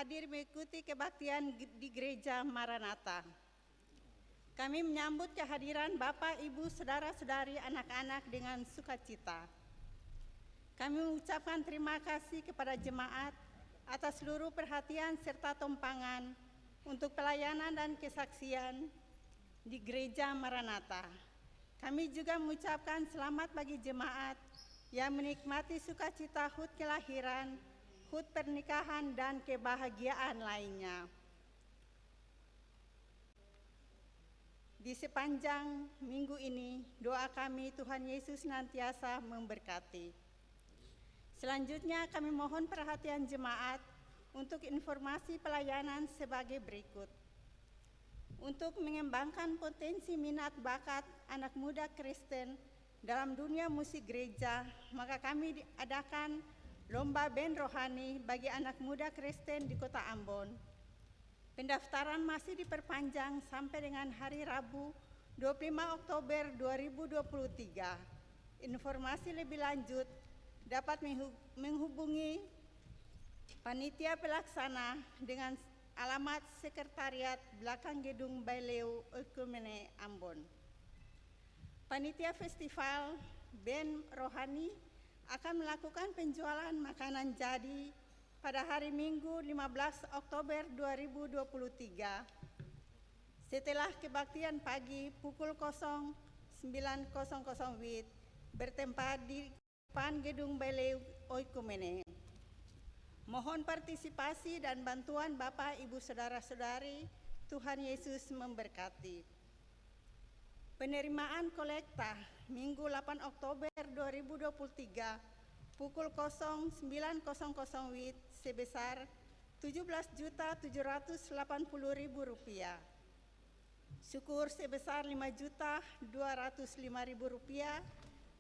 hadir mengikuti kebaktian di Gereja Maranatha. Kami menyambut kehadiran Bapak, Ibu, Saudara-saudari, anak-anak dengan sukacita. Kami mengucapkan terima kasih kepada jemaat atas seluruh perhatian serta tumpangan untuk pelayanan dan kesaksian di Gereja Maranatha. Kami juga mengucapkan selamat bagi jemaat yang menikmati sukacita HUT kelahiran, HUT pernikahan, dan kebahagiaan lainnya. Di sepanjang minggu ini, doa kami Tuhan Yesus senantiasa memberkati. Selanjutnya kami mohon perhatian jemaat untuk informasi pelayanan sebagai berikut. Untuk mengembangkan potensi minat bakat anak muda Kristen dalam dunia musik gereja, maka kami adakan lomba band rohani bagi anak muda Kristen di Kota Ambon. Pendaftaran masih diperpanjang sampai dengan hari Rabu 25 Oktober 2023. Informasi lebih lanjut dapat menghubungi panitia pelaksana dengan alamat sekretariat belakang gedung Baileu Oikumene Ambon. Panitia festival band rohani akan melakukan penjualan makanan jadi pada hari Minggu 15 Oktober 2023 setelah kebaktian pagi pukul 09.00 WIB bertempat di depan gedung Baileu Oikumene. Mohon partisipasi dan bantuan Bapak, Ibu, Saudara-saudari. Tuhan Yesus memberkati. Penerimaan kolekta Minggu 8 Oktober 2023 pukul 09.00 WIB sebesar Rp17.780.000. Syukur sebesar Rp5.205.000,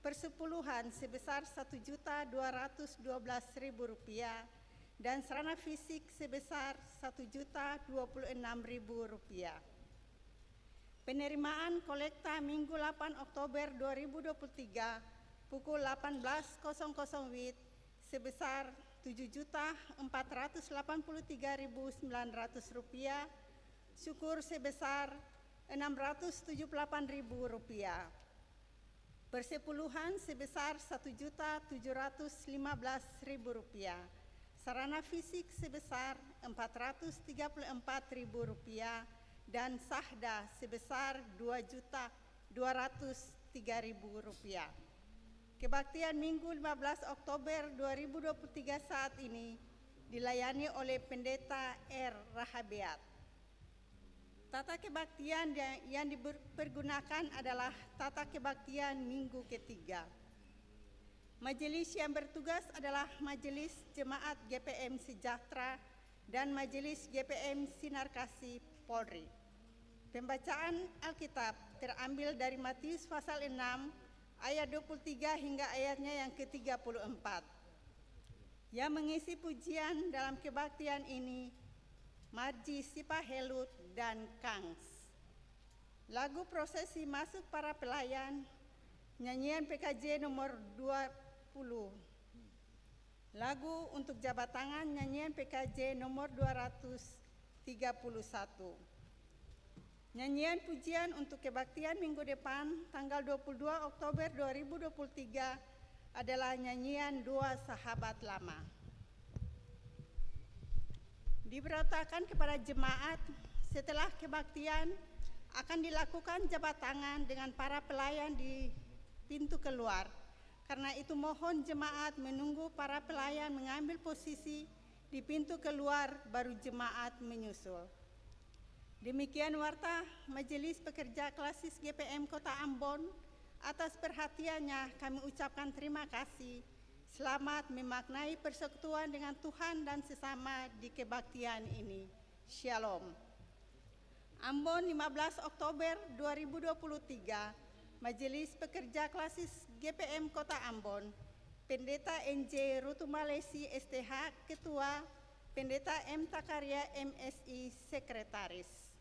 persepuluhan sebesar Rp1.212.000 dan sarana fisik sebesar Rp1.026.000. Penerimaan kolekta Minggu 8 Oktober 2023 pukul 18.00 WIB sebesar Rp7.483.900, syukur sebesar Rp678.000, persepuluhan sebesar Rp1.715.000, sarana fisik sebesar Rp434.000 dan sahda sebesar Rp2.203.000. Kebaktian Minggu 15 Oktober 2023 saat ini dilayani oleh Pendeta R. Rahabeat. Tata kebaktian yang dipergunakan adalah tata kebaktian minggu ketiga. Majelis yang bertugas adalah Majelis Jemaat GPM Sejahtera dan Majelis GPM Sinar Kasih Polri. Pembacaan Alkitab terambil dari Matius pasal 6 ayat 23 hingga ayatnya yang ke-34. Yang mengisi pujian dalam kebaktian ini Marji Sipahelut dan Kangs. Lagu prosesi masuk para pelayan, nyanyian PKJ nomor 20. Lagu untuk jabat tangan, nyanyian PKJ nomor 231. Nyanyian pujian untuk kebaktian minggu depan tanggal 22 Oktober 2023 adalah nyanyian Dua Sahabat Lama. Diberitakan kepada jemaat setelah kebaktian akan dilakukan jabat tangan dengan para pelayan di pintu keluar. Karena itu mohon jemaat menunggu para pelayan mengambil posisi di pintu keluar baru jemaat menyusul. Demikian warta Majelis Pekerja Klasis GPM Kota Ambon. Atas perhatiannya kami ucapkan terima kasih. Selamat memaknai persekutuan dengan Tuhan dan sesama di kebaktian ini. Shalom. Ambon 15 Oktober 2023, Majelis Pekerja Klasis GPM Kota Ambon. Pendeta NJ Rutumalesi STH Ketua, Pendeta M. Takaria MSI Sekretaris.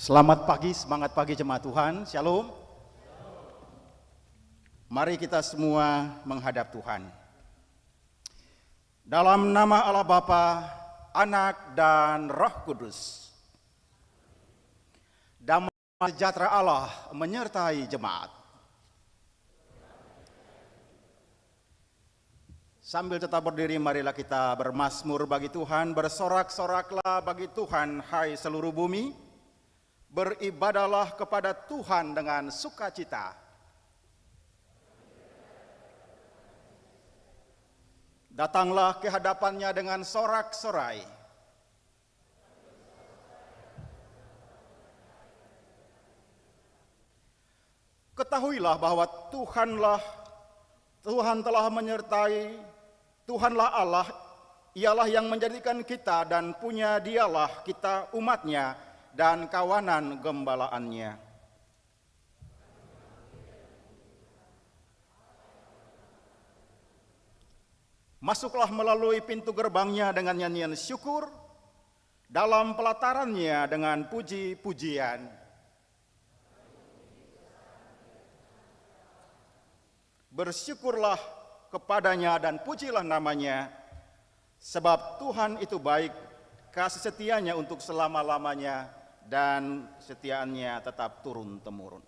Selamat pagi, semangat pagi jemaat Tuhan, Shalom. Mari kita semua menghadap Tuhan. Dalam nama Allah Bapa, Anak dan Roh Kudus. Damai sejahtera Allah menyertai jemaat. Sambil tetap berdiri, marilah kita bermazmur bagi Tuhan, bersorak-soraklah bagi Tuhan, hai seluruh bumi. Beribadahlah kepada Tuhan dengan sukacita. Datanglah ke hadapannya dengan sorak-sorai. Ketahuilah bahwa Tuhan telah menyertai, Tuhanlah Allah, ialah yang menjadikan kita dan punya dialah kita umatnya dan kawanan gembalaannya. Masuklah melalui pintu gerbangnya dengan nyanyian syukur, dalam pelatarannya dengan puji-pujian. Bersyukurlah kepadanya dan pujilah namanya, sebab Tuhan itu baik, kasih setianya untuk selama-lamanya, dan setiaannya tetap turun-temurun.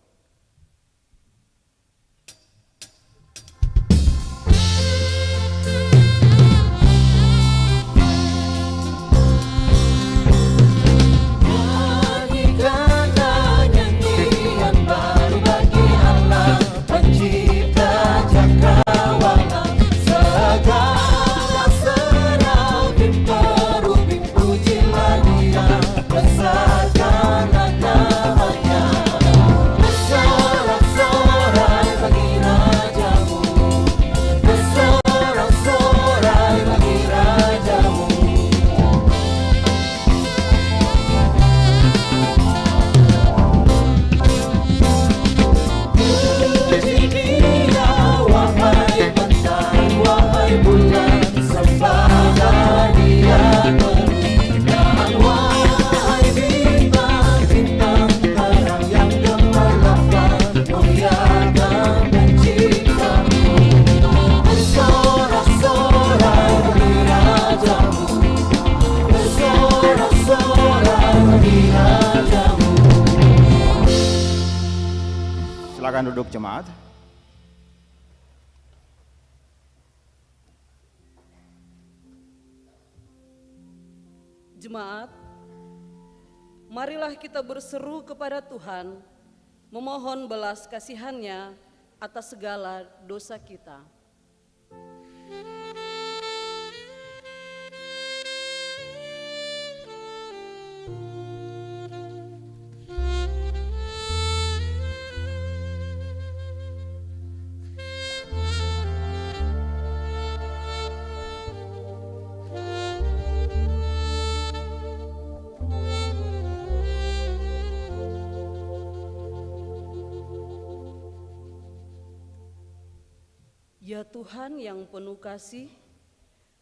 Silakan duduk jemaat. Jemaat, marilah kita berseru kepada Tuhan, memohon belas kasihan-Nya atas segala dosa kita. Ya Tuhan yang penuh kasih,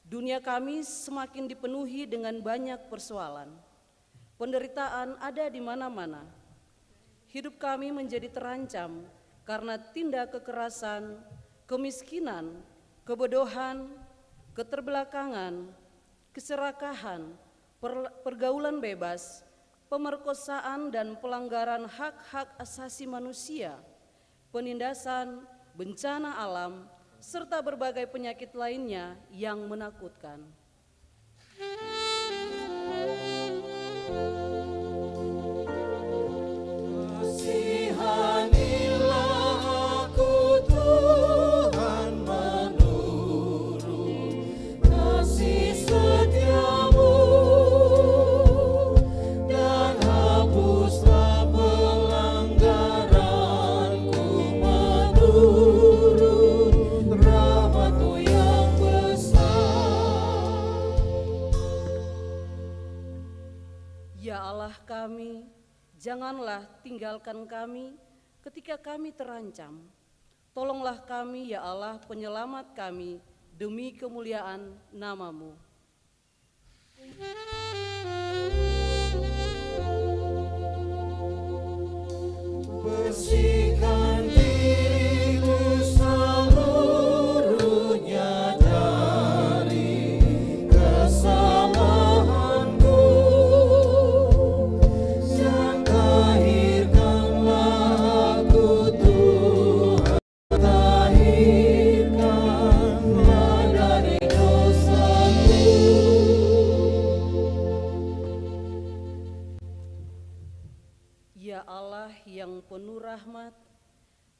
dunia kami semakin dipenuhi dengan banyak persoalan. Penderitaan ada di mana-mana. Hidup kami menjadi terancam karena tindak kekerasan, kemiskinan, kebodohan, keterbelakangan, keserakahan, pergaulan bebas, pemerkosaan dan pelanggaran hak-hak asasi manusia, penindasan, bencana alam, serta berbagai penyakit lainnya yang menakutkan. Kasihanilah aku Tuhan menurut kasih setiamu, dan hapuslah pelanggaranku menurut rahmat-Mu yang besar. Ya Allah kami, janganlah tinggalkan kami ketika kami terancam. Tolonglah kami ya Allah penyelamat kami demi kemuliaan nama-Mu. Ya Allah yang penuh rahmat,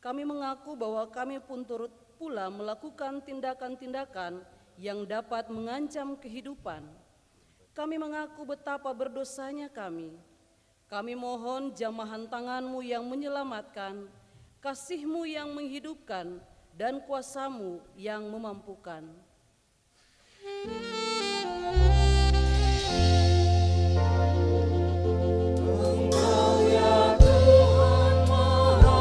kami mengaku bahwa kami pun turut pula melakukan tindakan-tindakan yang dapat mengancam kehidupan. Kami mengaku betapa berdosanya kami. Kami mohon jamahan tangan-Mu yang menyelamatkan, kasih-Mu yang menghidupkan, dan kuasa-Mu yang memampukan. Engkau ya Tuhan Maha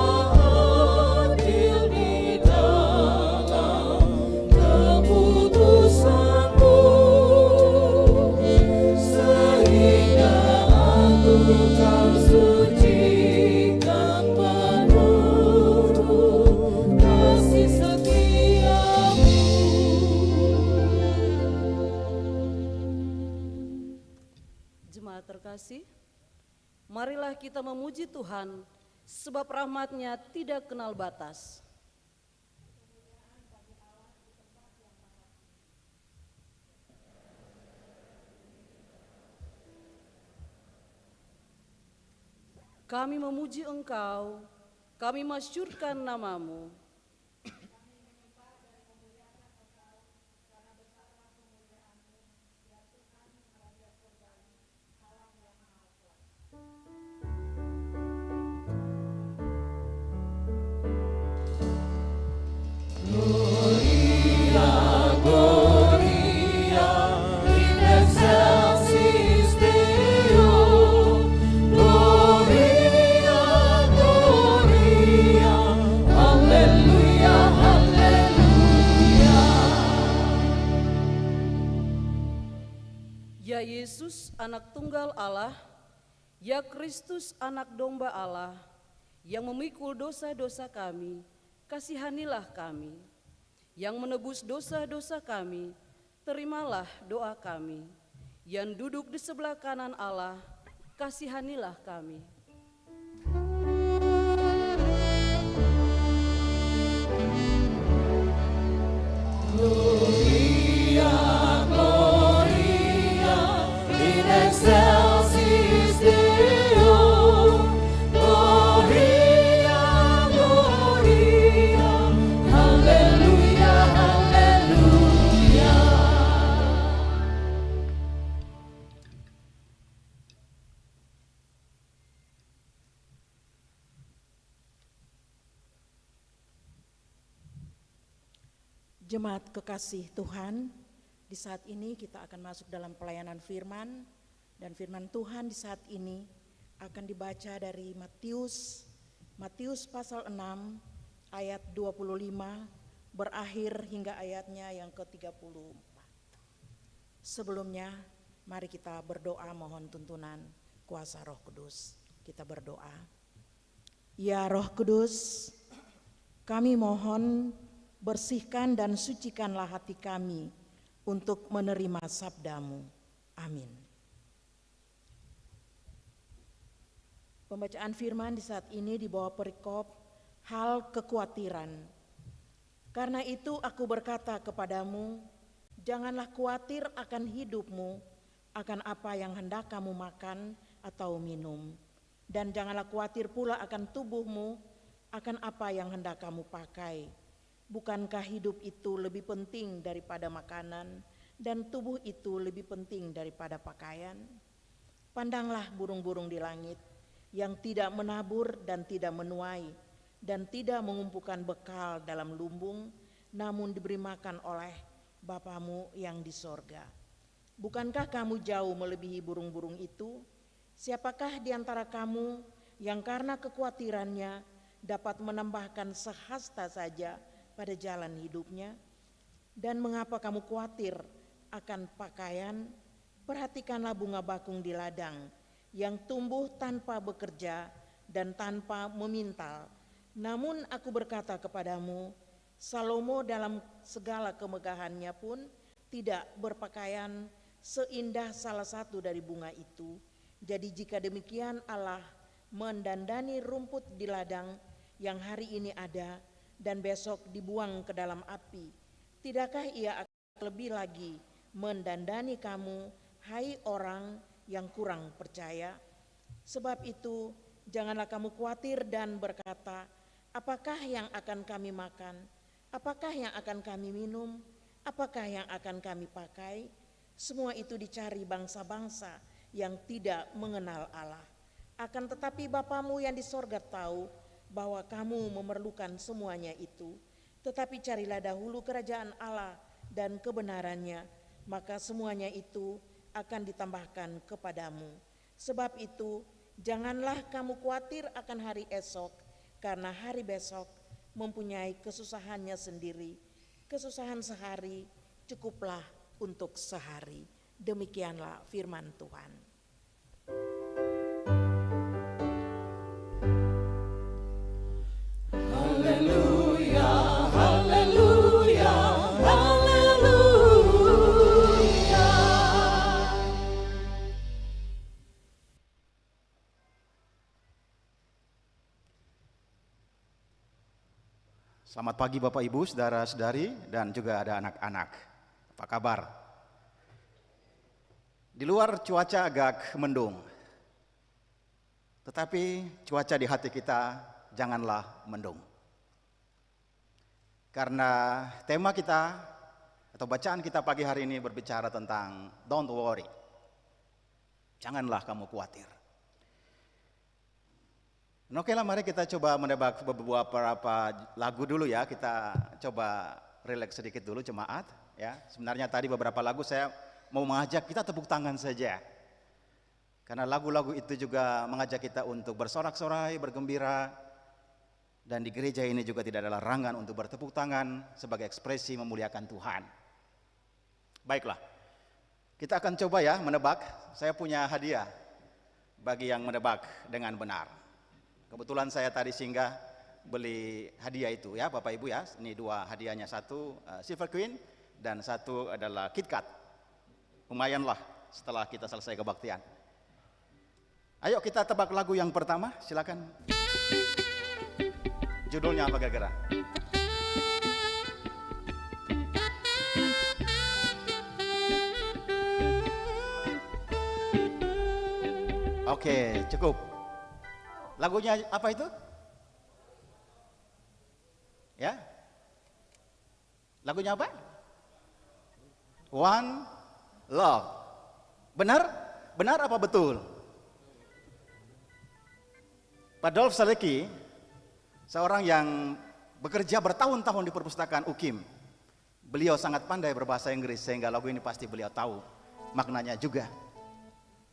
Adil di dalam keputusan-Mu, sehingga Engkau sucikan menurut kasih setia-Mu. Jemaat terkasih, marilah kita memuji Tuhan, sebab rahmat-Nya tidak kenal batas. Kami memuji Engkau, kami masyurkan nama-Mu. Gloria in excelsis Deo, Gloria, Gloria, Alleluia, Alleluia. Ya Yesus, anak tunggal Allah, ya Kristus, anak domba Allah, yang memikul dosa-dosa kami, kasihanilah kami. Yang menebus dosa-dosa kami, terimalah doa kami. Yang duduk di sebelah kanan Allah, kasihanilah kami. Gloria, Gloria in excelsis Deo, Gloria, Gloria, Alleluia, Alleluia. Jemaat kekasih Tuhan, di saat ini kita akan masuk dalam pelayanan firman, dan firman Tuhan di saat ini akan dibaca dari Matius pasal 6 ayat 25 berakhir hingga ayatnya yang ke-34. Sebelumnya mari kita berdoa mohon tuntunan kuasa Roh Kudus. Kita berdoa. Ya Roh Kudus, kami mohon bersihkan dan sucikanlah hati kami untuk menerima sabda-Mu. Amin. Pembacaan firman di saat ini di bawah perikop hal kekhawatiran. Karena itu aku berkata kepadamu, janganlah khawatir akan hidupmu, akan apa yang hendak kamu makan atau minum. Dan janganlah khawatir pula akan tubuhmu, akan apa yang hendak kamu pakai. Bukankah hidup itu lebih penting daripada makanan, dan tubuh itu lebih penting daripada pakaian? Pandanglah burung-burung di langit, yang tidak menabur dan tidak menuai, dan tidak mengumpulkan bekal dalam lumbung, namun diberi makan oleh Bapamu yang di sorga. Bukankah kamu jauh melebihi burung-burung itu? Siapakah di antara kamu yang karena kekhawatirannya dapat menambahkan sehasta saja pada jalan hidupnya? Dan mengapa kamu khawatir akan pakaian? Perhatikanlah bunga bakung di ladang yang tumbuh tanpa bekerja dan tanpa memintal. Namun aku berkata kepadamu, Salomo dalam segala kemegahannya pun tidak berpakaian seindah salah satu dari bunga itu. Jadi jika demikian Allah mendandani rumput di ladang yang hari ini ada dan besok dibuang ke dalam api, tidakkah Ia akan lebih lagi mendandani kamu, hai orang yang kurang percaya? Sebab itu Janganlah kamu khawatir dan berkata, apakah yang akan kami makan? Apakah yang akan kami minum? Apakah yang akan kami pakai? Semua itu dicari bangsa-bangsa yang tidak mengenal Allah. Akan tetapi Bapamu yang di sorga tahu bahwa kamu memerlukan semuanya itu. Tetapi carilah dahulu kerajaan Allah dan kebenarannya, maka semuanya itu akan ditambahkan kepadamu. Sebab itu, janganlah kamu khawatir akan hari esok, karena hari besok mempunyai kesusahannya sendiri. Kesusahan sehari cukuplah untuk sehari. Demikianlah firman Tuhan. Haleluya, haleluya, haleluya. Selamat pagi Bapak Ibu, saudara-saudari, dan juga ada anak-anak. Apa kabar? Di luar cuaca agak mendung, tetapi cuaca di hati kita janganlah mendung. Karena tema kita atau bacaan kita pagi hari ini berbicara tentang don't worry. Janganlah kamu khawatir. Oke lah, mari kita coba menebak beberapa lagu dulu ya. Kita coba relax sedikit dulu jemaat ya. Sebenarnya tadi beberapa lagu saya mau mengajak kita tepuk tangan saja. Karena lagu-lagu itu juga mengajak kita untuk bersorak-sorai, bergembira. Dan di gereja ini juga tidak ada larangan untuk bertepuk tangan sebagai ekspresi memuliakan Tuhan. Baiklah, kita akan coba ya menebak. Saya punya hadiah bagi yang menebak dengan benar. Kebetulan saya tadi singgah beli hadiah itu ya Bapak Ibu ya. Ini dua hadiahnya, satu Silver Queen dan satu adalah KitKat. Lumayanlah setelah kita selesai kebaktian. Ayo kita tebak lagu yang pertama, silakan. Judulnya apa kira-kira? Oke, cukup. Lagunya apa itu? Ya? Lagunya apa? One Love. Benar? Benar apa betul? Pak Dolf Saleki, seorang yang bekerja bertahun-tahun di perpustakaan UKIM. Beliau sangat pandai berbahasa Inggris sehingga lagu ini pasti beliau tahu maknanya juga.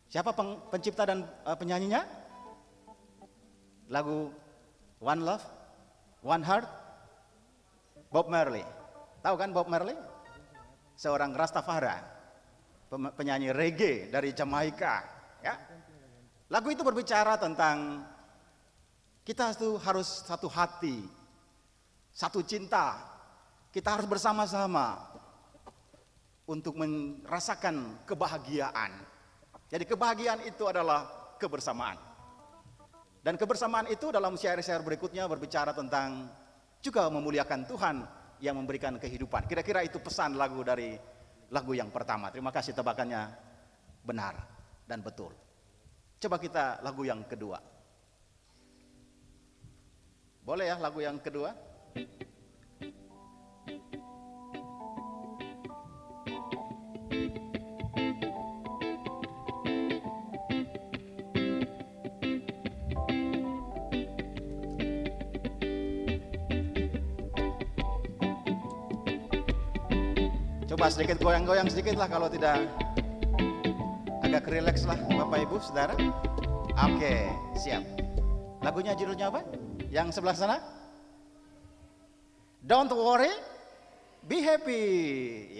Siapa pencipta dan penyanyinya? Lagu One Love, One Heart, Bob Marley. Tahu kan Bob Marley? Seorang Rastafari, penyanyi reggae dari Jamaika. Ya. Lagu itu berbicara tentang kita itu harus satu hati, satu cinta. Kita harus bersama-sama untuk merasakan kebahagiaan. Jadi kebahagiaan itu adalah kebersamaan. Dan kebersamaan itu dalam syair-syair berikutnya berbicara tentang juga memuliakan Tuhan yang memberikan kehidupan. Kira-kira itu pesan lagu dari lagu yang pertama. Terima kasih, tebakannya benar dan betul. Coba kita lagu yang kedua. Boleh ya lagu yang kedua? Coba sedikit goyang-goyang sedikit lah, kalau tidak agak rileks lah Bapak Ibu Saudara. Oke, siap. Lagunya judulnya apa? Yang sebelah sana? Don't worry, be happy.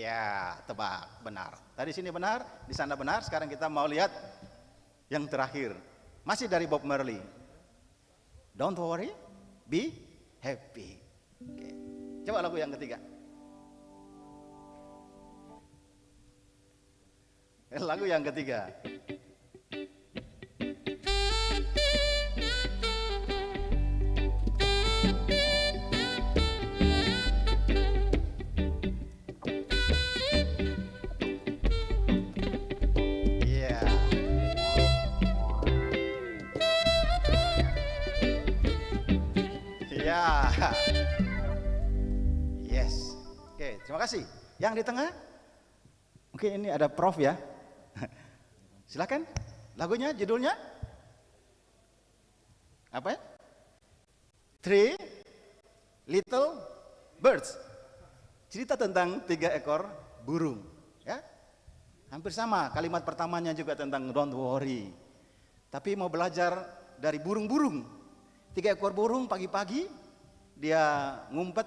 Ya, tebak, benar. Tadi sini benar, di sana benar. Sekarang kita mau lihat yang terakhir. Masih dari Bob Marley. Don't worry, be happy. Oke. Coba lagu yang ketiga. Lagu yang ketiga. Ya. Yes. Oke, terima kasih. Yang di tengah? Mungkin ini ada Prof ya. Silakan. Lagunya, judulnya? Apa ya? Three Little Birds. Cerita tentang 3 ekor burung, ya. Hampir sama, kalimat pertamanya juga tentang don't worry. Tapi mau belajar dari burung-burung. 3 ekor burung pagi-pagi dia ngumpet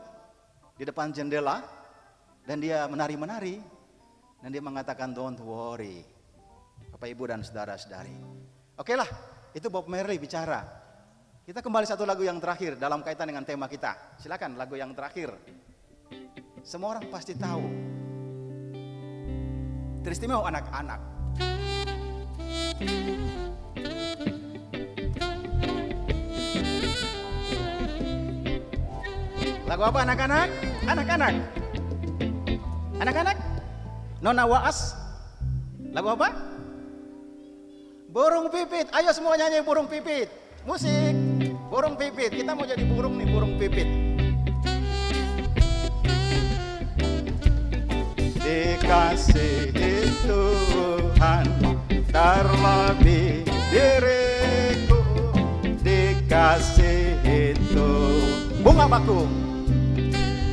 di depan jendela dan dia menari-menari dan dia mengatakan don't worry. Bapak Ibu dan saudara-saudari. Oke lah, itu Bob Marley bicara. Kita kembali satu lagu yang terakhir dalam kaitan dengan tema kita. Silakan lagu yang terakhir. Semua orang pasti tahu. Teristimewa anak-anak. Lagu apa anak-anak? Anak-anak. Anak-anak? Nona Waas. Lagu apa? Burung pipit. Ayo semua nyanyi burung pipit. Musik. Burung pipit. Kita mau jadi burung nih, burung pipit. Dikasihi Tuhan terlebih diriku, dikasihi Tuhan.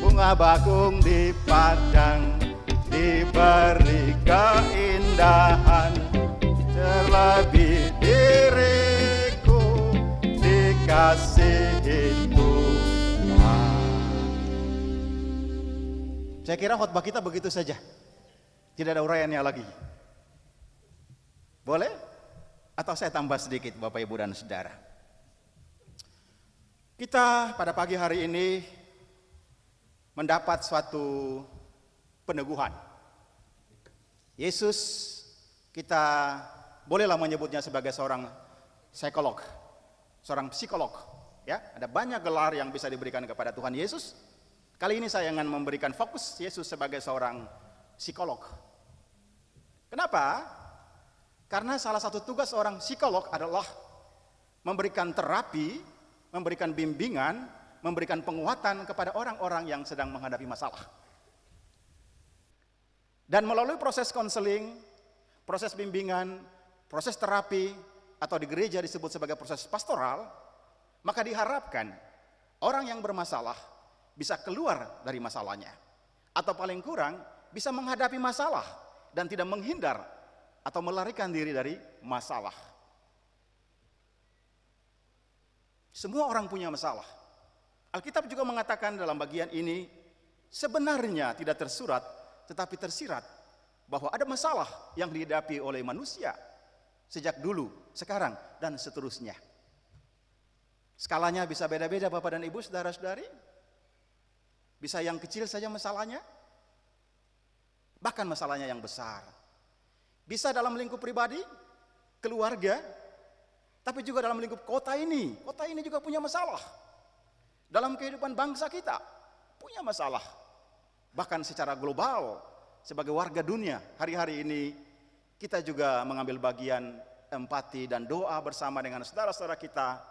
Bunga bakung di padang, diberi keindahan, terlebih diriku, dikasihi Tuhan. Saya kira khotbah kita begitu saja. Tidak ada uraiannya lagi. Boleh? Atau saya tambah sedikit Bapak Ibu dan Saudara. Kita pada pagi hari ini mendapat suatu peneguhan. Yesus kita bolehlah menyebutnya sebagai seorang psikolog. Seorang psikolog. Ya, ada banyak gelar yang bisa diberikan kepada Tuhan Yesus. Kali ini saya akan memberikan fokus Yesus sebagai seorang psikolog. Kenapa? Karena salah satu tugas seorang psikolog adalah memberikan terapi, memberikan bimbingan, memberikan penguatan kepada orang-orang yang sedang menghadapi masalah. Dan melalui proses konseling, proses bimbingan, proses terapi, atau di gereja disebut sebagai proses pastoral, maka diharapkan orang yang bermasalah bisa keluar dari masalahnya, atau paling kurang bisa menghadapi masalah dan tidak menghindar atau melarikan diri dari masalah. Semua orang punya masalah. Alkitab juga mengatakan dalam bagian ini sebenarnya tidak tersurat tetapi tersirat bahwa ada masalah yang dihadapi oleh manusia sejak dulu, sekarang, dan seterusnya. Skalanya bisa beda-beda Bapak dan Ibu, saudara-saudari. Bisa yang kecil saja masalahnya, bahkan masalahnya yang besar. Bisa dalam lingkup pribadi, keluarga, tapi juga dalam lingkup kota ini. Kota ini juga punya masalah. Dalam kehidupan bangsa kita, punya masalah. Bahkan secara global, sebagai warga dunia, hari-hari ini kita juga mengambil bagian empati dan doa bersama dengan saudara-saudara kita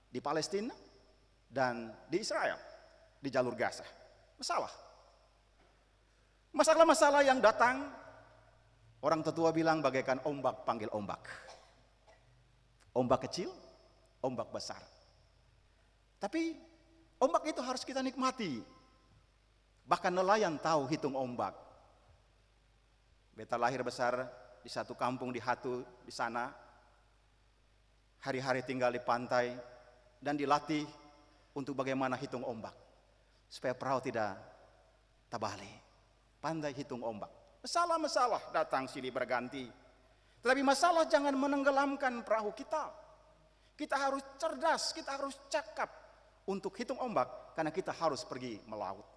di Palestina dan di Israel. Di jalur Gaza. Masalah-masalah yang datang, orang tetua bilang bagaikan ombak panggil ombak. Ombak kecil, ombak besar. Tapi ombak itu harus kita nikmati. Bahkan nelayan tahu hitung ombak. Beta lahir besar di satu kampung di Hatu di sana. Hari-hari tinggal di pantai dan dilatih untuk bagaimana hitung ombak. Supaya perahu tidak tabali. Pandai hitung ombak. Masalah-masalah datang silih berganti. Tetapi masalah jangan menenggelamkan perahu kita. Kita harus cerdas, kita harus cakap untuk hitung ombak. Karena kita harus pergi melaut.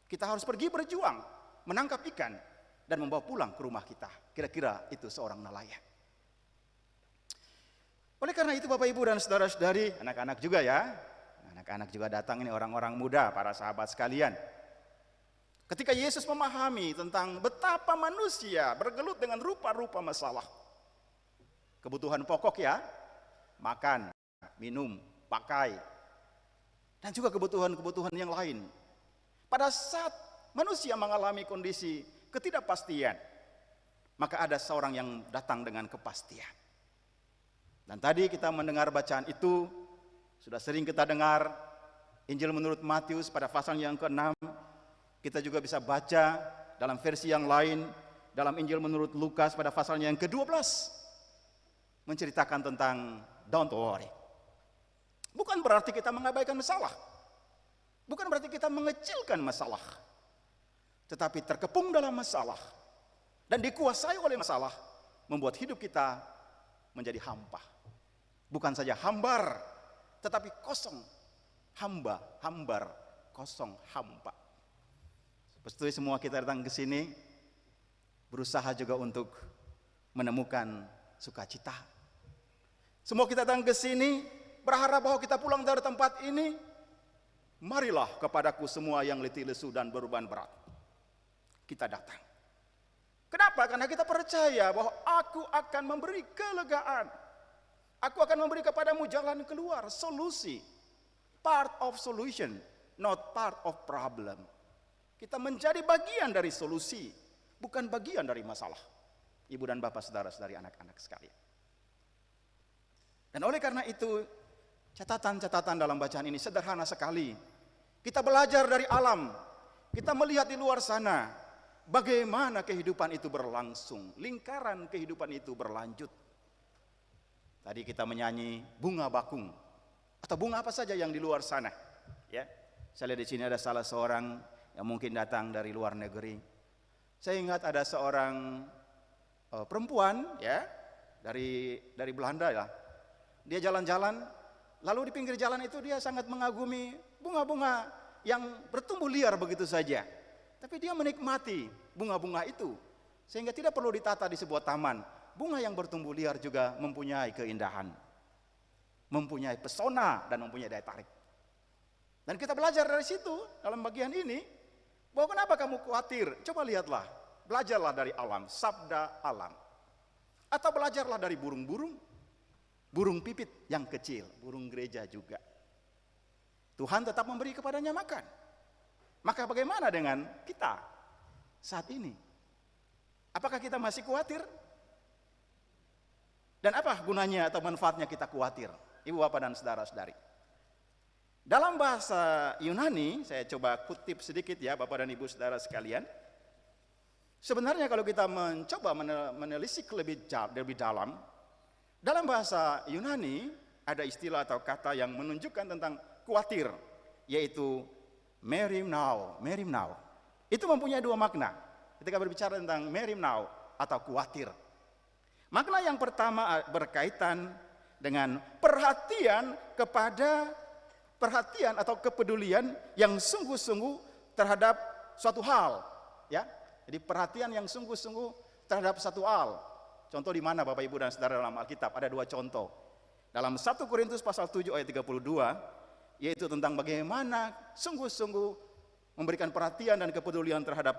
Kita harus pergi berjuang, menangkap ikan, dan membawa pulang ke rumah kita. Kira-kira itu seorang nelayan. Oleh karena itu Bapak Ibu dan saudara-saudari, anak-anak juga ya. Anak-anak juga datang ini, orang-orang muda, para sahabat sekalian. Ketika Yesus memahami tentang betapa manusia bergelut dengan rupa-rupa masalah. Kebutuhan pokok ya, makan, minum, pakai. dan juga kebutuhan-kebutuhan yang lain. Pada saat manusia mengalami kondisi ketidakpastian, maka ada seorang yang datang dengan kepastian. Dan tadi kita mendengar bacaan itu, sudah sering kita dengar Injil menurut Matius pada pasal yang ke-6. Kita juga bisa baca dalam versi yang lain, dalam Injil menurut Lukas pada pasal yang ke-12, menceritakan tentang don't worry. Bukan berarti kita mengabaikan masalah, bukan berarti kita mengecilkan masalah, tetapi terkepung dalam masalah dan dikuasai oleh masalah membuat hidup kita menjadi hampa. Bukan saja hambar, tetapi kosong. Hambar, kosong, hampa. Pasti semua kita datang ke sini berusaha juga untuk menemukan sukacita. Semua kita datang ke sini berharap bahwa kita pulang dari tempat ini, marilah kepadaku semua yang letih lesu dan beban berat. Kita datang. Kenapa? Karena kita percaya bahwa aku akan memberi kelegaan. Aku akan memberi kepadamu jalan keluar, solusi. Part of solution, not part of problem. Kita menjadi bagian dari solusi, bukan bagian dari masalah. Ibu dan bapak, saudara-saudari, anak-anak sekalian. Dan oleh karena itu, catatan-catatan dalam bacaan ini sederhana sekali. Kita belajar dari alam, kita melihat di luar sana, bagaimana kehidupan itu berlangsung, lingkaran kehidupan itu berlanjut. Tadi kita menyanyi bunga bakung, atau bunga apa saja yang di luar sana. Ya, saya lihat di sini ada salah seorang yang mungkin datang dari luar negeri. Saya ingat ada seorang perempuan, ya, dari Belanda ya. Dia jalan-jalan, lalu di pinggir jalan itu dia sangat mengagumi bunga-bunga yang bertumbuh liar begitu saja. Tapi dia menikmati bunga-bunga itu, sehingga tidak perlu ditata di sebuah taman. Bunga yang bertumbuh liar juga mempunyai keindahan, mempunyai pesona dan mempunyai daya tarik. Dan kita belajar dari situ dalam bagian ini, bahwa kenapa kamu khawatir? Coba lihatlah, belajarlah dari alam, sabda alam. Atau belajarlah dari burung-burung, burung pipit yang kecil, burung gereja juga. Tuhan tetap memberi kepadanya makan. Maka bagaimana dengan kita saat ini? Apakah kita masih khawatir? Dan apa gunanya atau manfaatnya kita khawatir? Ibu, bapak, dan saudara-saudari. Dalam bahasa Yunani, saya coba kutip sedikit ya bapak dan ibu saudara sekalian. Sebenarnya kalau kita mencoba menelisik lebih dalam, dalam bahasa Yunani ada istilah atau kata yang menunjukkan tentang khawatir, yaitu merimnao. Itu mempunyai dua makna ketika berbicara tentang merimnao atau khawatir. Makna yang pertama berkaitan dengan perhatian atau kepedulian yang sungguh-sungguh terhadap suatu hal, ya. Jadi perhatian yang sungguh-sungguh terhadap satu hal. Contoh di mana Bapak Ibu dan Saudara dalam Alkitab? Ada dua contoh. Dalam 1 Korintus pasal 7 ayat 32, yaitu tentang bagaimana sungguh-sungguh memberikan perhatian dan kepedulian terhadap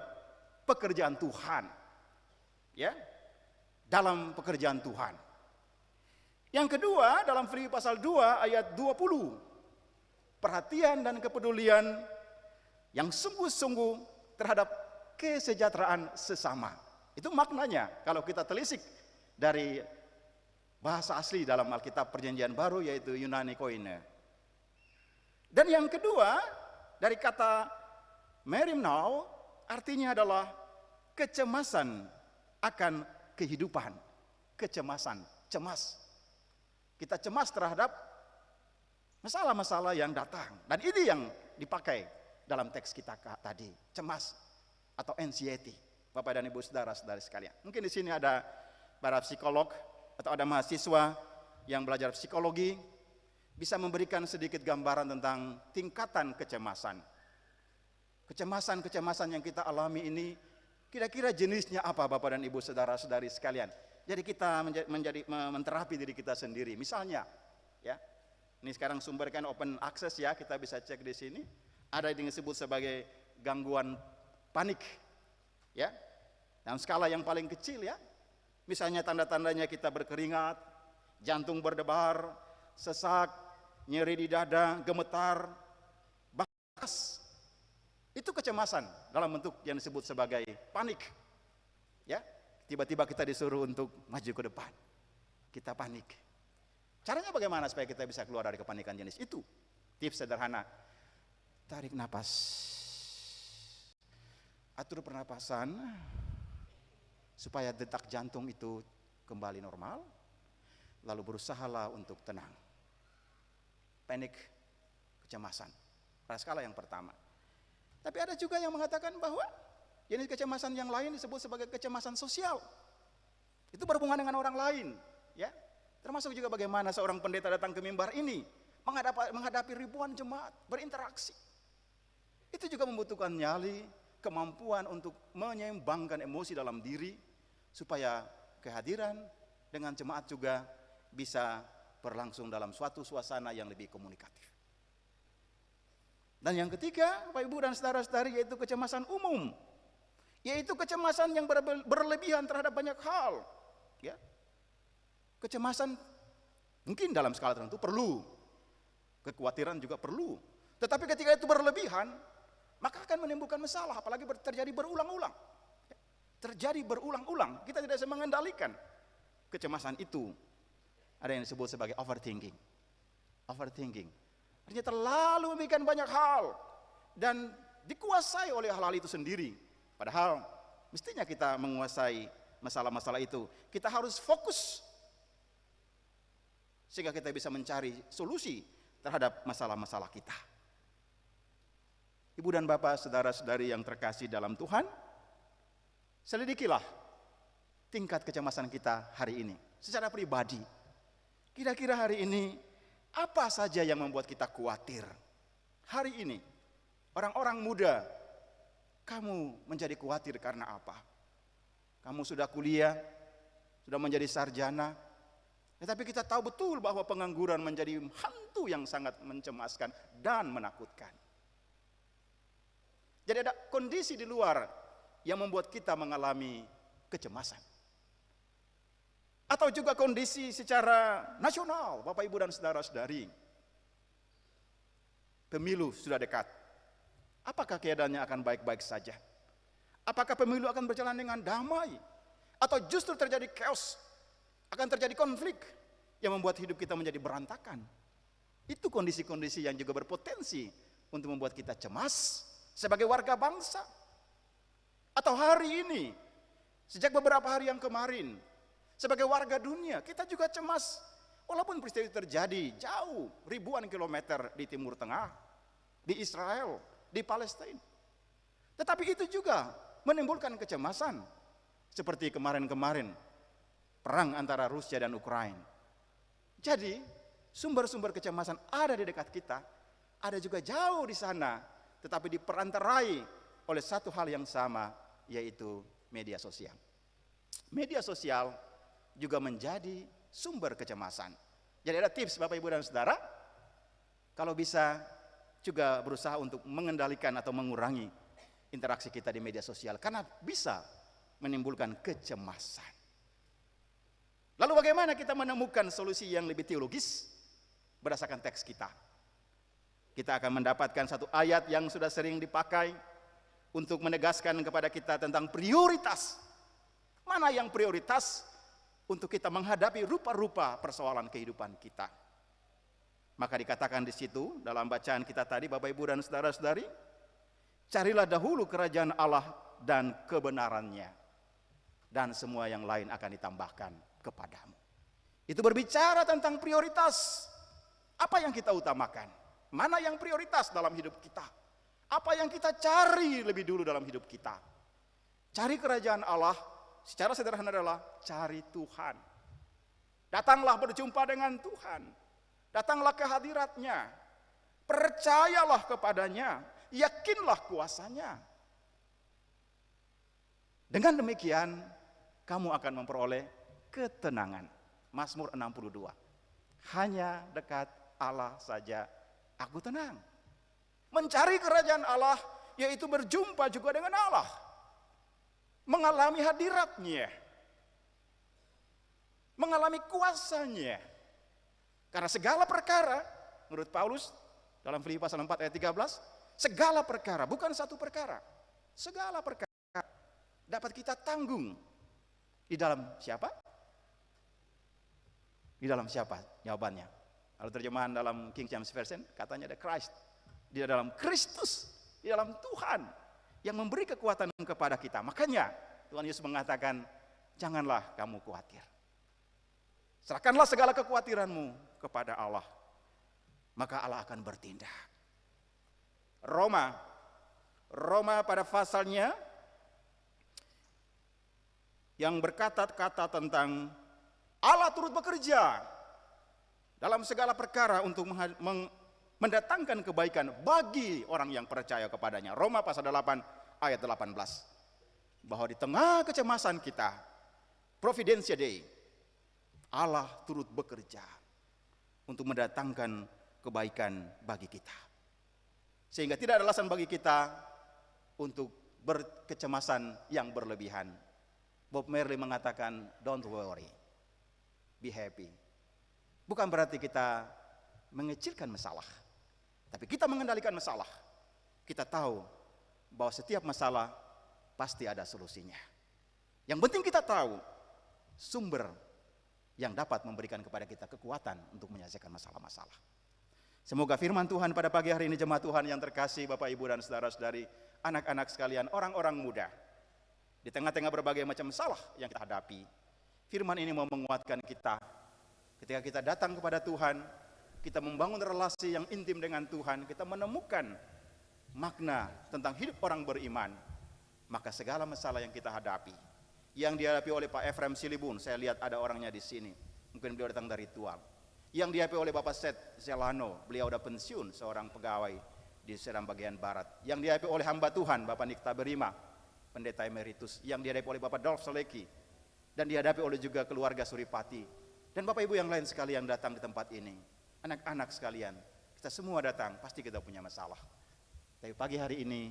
pekerjaan Tuhan. Ya. Dalam pekerjaan Tuhan. Yang kedua dalam Filipi pasal 2 ayat 20. Perhatian dan kepedulian yang sungguh-sungguh terhadap kesejahteraan sesama. Itu maknanya kalau kita telisik dari bahasa asli dalam Alkitab Perjanjian Baru, yaitu Yunani koine. Dan yang kedua dari kata merimnao artinya adalah kecemasan akan kehidupan, kecemasan, cemas. Kita cemas terhadap masalah-masalah yang datang. Dan ini yang dipakai dalam teks kita tadi, cemas atau anxiety. Bapak dan Ibu saudara-saudari sekalian. Mungkin di sini ada para psikolog atau ada mahasiswa yang belajar psikologi, bisa memberikan sedikit gambaran tentang tingkatan kecemasan. Kecemasan-kecemasan yang kita alami ini kira-kira jenisnya apa Bapak dan Ibu saudara-saudari sekalian. Jadi kita menterapi diri kita sendiri. Misalnya, ya, ini sekarang sumberkan open access ya, kita bisa cek di sini. Ada yang disebut sebagai gangguan panik, ya. Dalam skala yang paling kecil ya. Misalnya tanda-tandanya kita berkeringat, jantung berdebar, sesak, nyeri di dada, gemetar, prioritas. Itu kecemasan dalam bentuk yang disebut sebagai panik. Ya, tiba-tiba kita disuruh untuk maju ke depan. Kita panik. Caranya bagaimana supaya kita bisa keluar dari kepanikan jenis itu? Tips sederhana. Tarik napas. Atur pernapasan supaya detak jantung itu kembali normal. Lalu berusahalah untuk tenang. Panik, kecemasan. Pada skala yang pertama. Tapi ada juga yang mengatakan bahwa jenis kecemasan yang lain disebut sebagai kecemasan sosial. Itu berhubungan dengan orang lain, ya. Termasuk juga bagaimana seorang pendeta datang ke mimbar ini menghadapi ribuan jemaat, berinteraksi. Itu juga membutuhkan nyali, kemampuan untuk menyeimbangkan emosi dalam diri supaya kehadiran dengan jemaat juga bisa berlangsung dalam suatu suasana yang lebih komunikatif. Dan yang ketiga, Bapak Ibu dan saudara-saudari, yaitu kecemasan umum, yaitu kecemasan yang berlebihan terhadap banyak hal. Ya. Kecemasan mungkin dalam skala tertentu perlu, kekhawatiran juga perlu. Tetapi ketika itu berlebihan, maka akan menimbulkan masalah, apalagi terjadi berulang-ulang. Terjadi berulang-ulang, kita tidak bisa mengendalikan kecemasan itu. Ada yang disebut sebagai overthinking. Overthinking. Artinya terlalu memikirkan banyak hal dan dikuasai oleh hal-hal itu sendiri. Padahal mestinya kita menguasai masalah-masalah itu. Kita harus fokus sehingga kita bisa mencari solusi terhadap masalah-masalah kita. Ibu dan Bapak, saudara-saudari yang terkasih dalam Tuhan, selidikilah tingkat kecemasan kita hari ini secara pribadi. Kira-kira hari ini apa saja yang membuat kita khawatir? Hari ini, orang-orang muda, kamu menjadi khawatir karena apa? Kamu sudah kuliah, sudah menjadi sarjana, tetapi kita tahu betul bahwa pengangguran menjadi hantu yang sangat mencemaskan dan menakutkan. Jadi ada kondisi di luar yang membuat kita mengalami kecemasan. Atau juga kondisi secara nasional, Bapak Ibu dan saudara-saudari. Pemilu sudah dekat. Apakah keadaannya akan baik-baik saja? Apakah pemilu akan berjalan dengan damai? Atau justru terjadi chaos? Akan terjadi konflik yang membuat hidup kita menjadi berantakan? Itu kondisi-kondisi yang juga berpotensi untuk membuat kita cemas sebagai warga bangsa. Atau hari ini, sejak beberapa hari yang kemarin, sebagai warga dunia, kita juga cemas. Walaupun peristiwa itu terjadi jauh, ribuan kilometer di Timur Tengah, di Israel, di Palestina. Tetapi itu juga menimbulkan kecemasan. Seperti kemarin-kemarin, perang antara Rusia dan Ukraina. Jadi, sumber-sumber kecemasan ada di dekat kita, ada juga jauh di sana, tetapi diperantarai oleh satu hal yang sama, yaitu media sosial. Media sosial juga menjadi sumber kecemasan. Jadi ada tips Bapak Ibu dan Saudara, kalau bisa juga berusaha untuk mengendalikan atau mengurangi interaksi kita di media sosial, karena bisa menimbulkan kecemasan. Lalu bagaimana kita menemukan solusi yang lebih teologis berdasarkan teks kita? Kita akan mendapatkan satu ayat yang sudah sering dipakai untuk menegaskan kepada kita tentang prioritas. Mana yang prioritas untuk kita menghadapi rupa-rupa persoalan kehidupan kita. Maka dikatakan di situ dalam bacaan kita tadi, Bapak Ibu dan saudara-saudari, carilah dahulu kerajaan Allah dan kebenarannya, dan semua yang lain akan ditambahkan kepadamu. Itu berbicara tentang prioritas. Apa yang kita utamakan? Mana yang prioritas dalam hidup kita? Apa yang kita cari lebih dulu dalam hidup kita? Cari kerajaan Allah secara sederhana adalah cari Tuhan. Datanglah berjumpa dengan Tuhan. Datanglah ke hadiratnya. Percayalah kepadanya. Yakinlah kuasanya. Dengan demikian, kamu akan memperoleh ketenangan. Mazmur 62. Hanya dekat Allah saja aku tenang. Mencari kerajaan Allah, yaitu berjumpa juga dengan Allah. Mengalami hadiratnya, mengalami kuasanya. Karena segala perkara, menurut Paulus dalam Filipi pasal 4 ayat 13, Segala perkara, bukan satu perkara. Segala perkara dapat kita tanggung. Di dalam siapa? Di dalam siapa? Jawabannya. Kalau terjemahan dalam King James Version, katanya ada Christ. Di dalam Kristus, di dalam Tuhan yang memberi kekuatan kepada kita. Makanya Tuhan Yesus mengatakan, janganlah kamu khawatir. Serahkanlah segala kekhawatiranmu kepada Allah. Maka Allah akan bertindak. Roma pada pasalnya yang berkata-kata tentang Allah turut bekerja dalam segala perkara untuk mendatangkan kebaikan bagi orang yang percaya kepadanya. Roma pasal 8 ayat 18. Bahwa di tengah kecemasan kita, Providentia Dei, Allah turut bekerja untuk mendatangkan kebaikan bagi kita. Sehingga tidak ada alasan bagi kita untuk berkecemasan yang berlebihan. Bob Marley mengatakan, don't worry, be happy. Bukan berarti kita mengecilkan masalah, tapi kita mengendalikan masalah. Kita tahu bahwa setiap masalah pasti ada solusinya. Yang penting kita tahu sumber yang dapat memberikan kepada kita kekuatan untuk menyelesaikan masalah-masalah. Semoga firman Tuhan pada pagi hari ini, jemaat Tuhan yang terkasih, Bapak, Ibu, dan saudara-saudari, anak-anak sekalian, orang-orang muda, di tengah-tengah berbagai macam masalah yang kita hadapi, firman ini mau menguatkan kita. Ketika kita datang kepada Tuhan, kita membangun relasi yang intim dengan Tuhan, kita menemukan makna tentang hidup orang beriman, maka segala masalah yang kita hadapi, yang dihadapi oleh Pak Efrem Silibun, saya lihat ada orangnya di sini, mungkin beliau datang dari Tual. Yang dihadapi oleh Bapak Seth Zelano, beliau udah pensiun, seorang pegawai di Seram bagian barat. Yang dihadapi oleh hamba Tuhan, Bapak Nikta Berima, pendeta emeritus. Yang dihadapi oleh Bapak Dolph Soleki, dan dihadapi oleh juga keluarga Suripati. Dan Bapak Ibu yang lain sekali yang datang di tempat ini, anak-anak sekalian, kita semua datang, pasti kita punya masalah. Tapi pagi hari ini,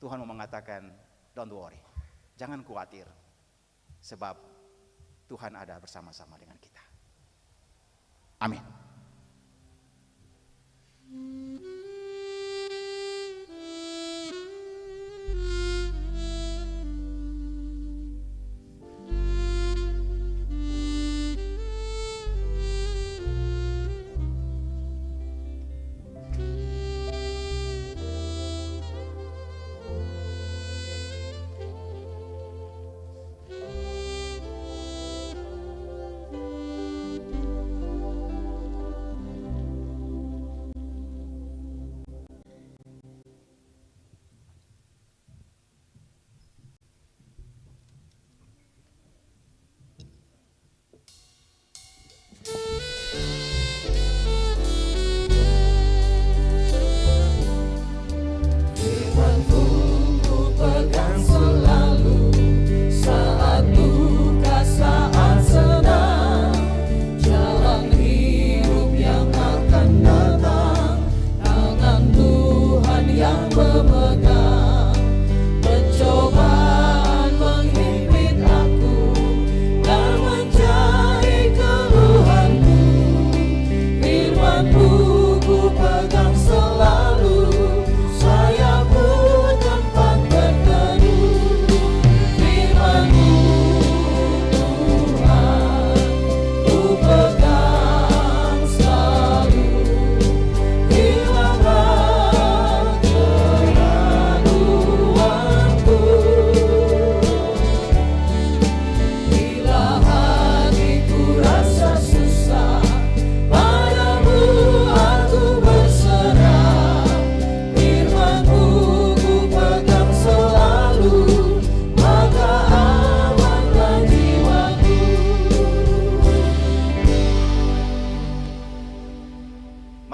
Tuhan mau mengatakan, don't worry, jangan khawatir, sebab Tuhan ada bersama-sama dengan kita. Amin.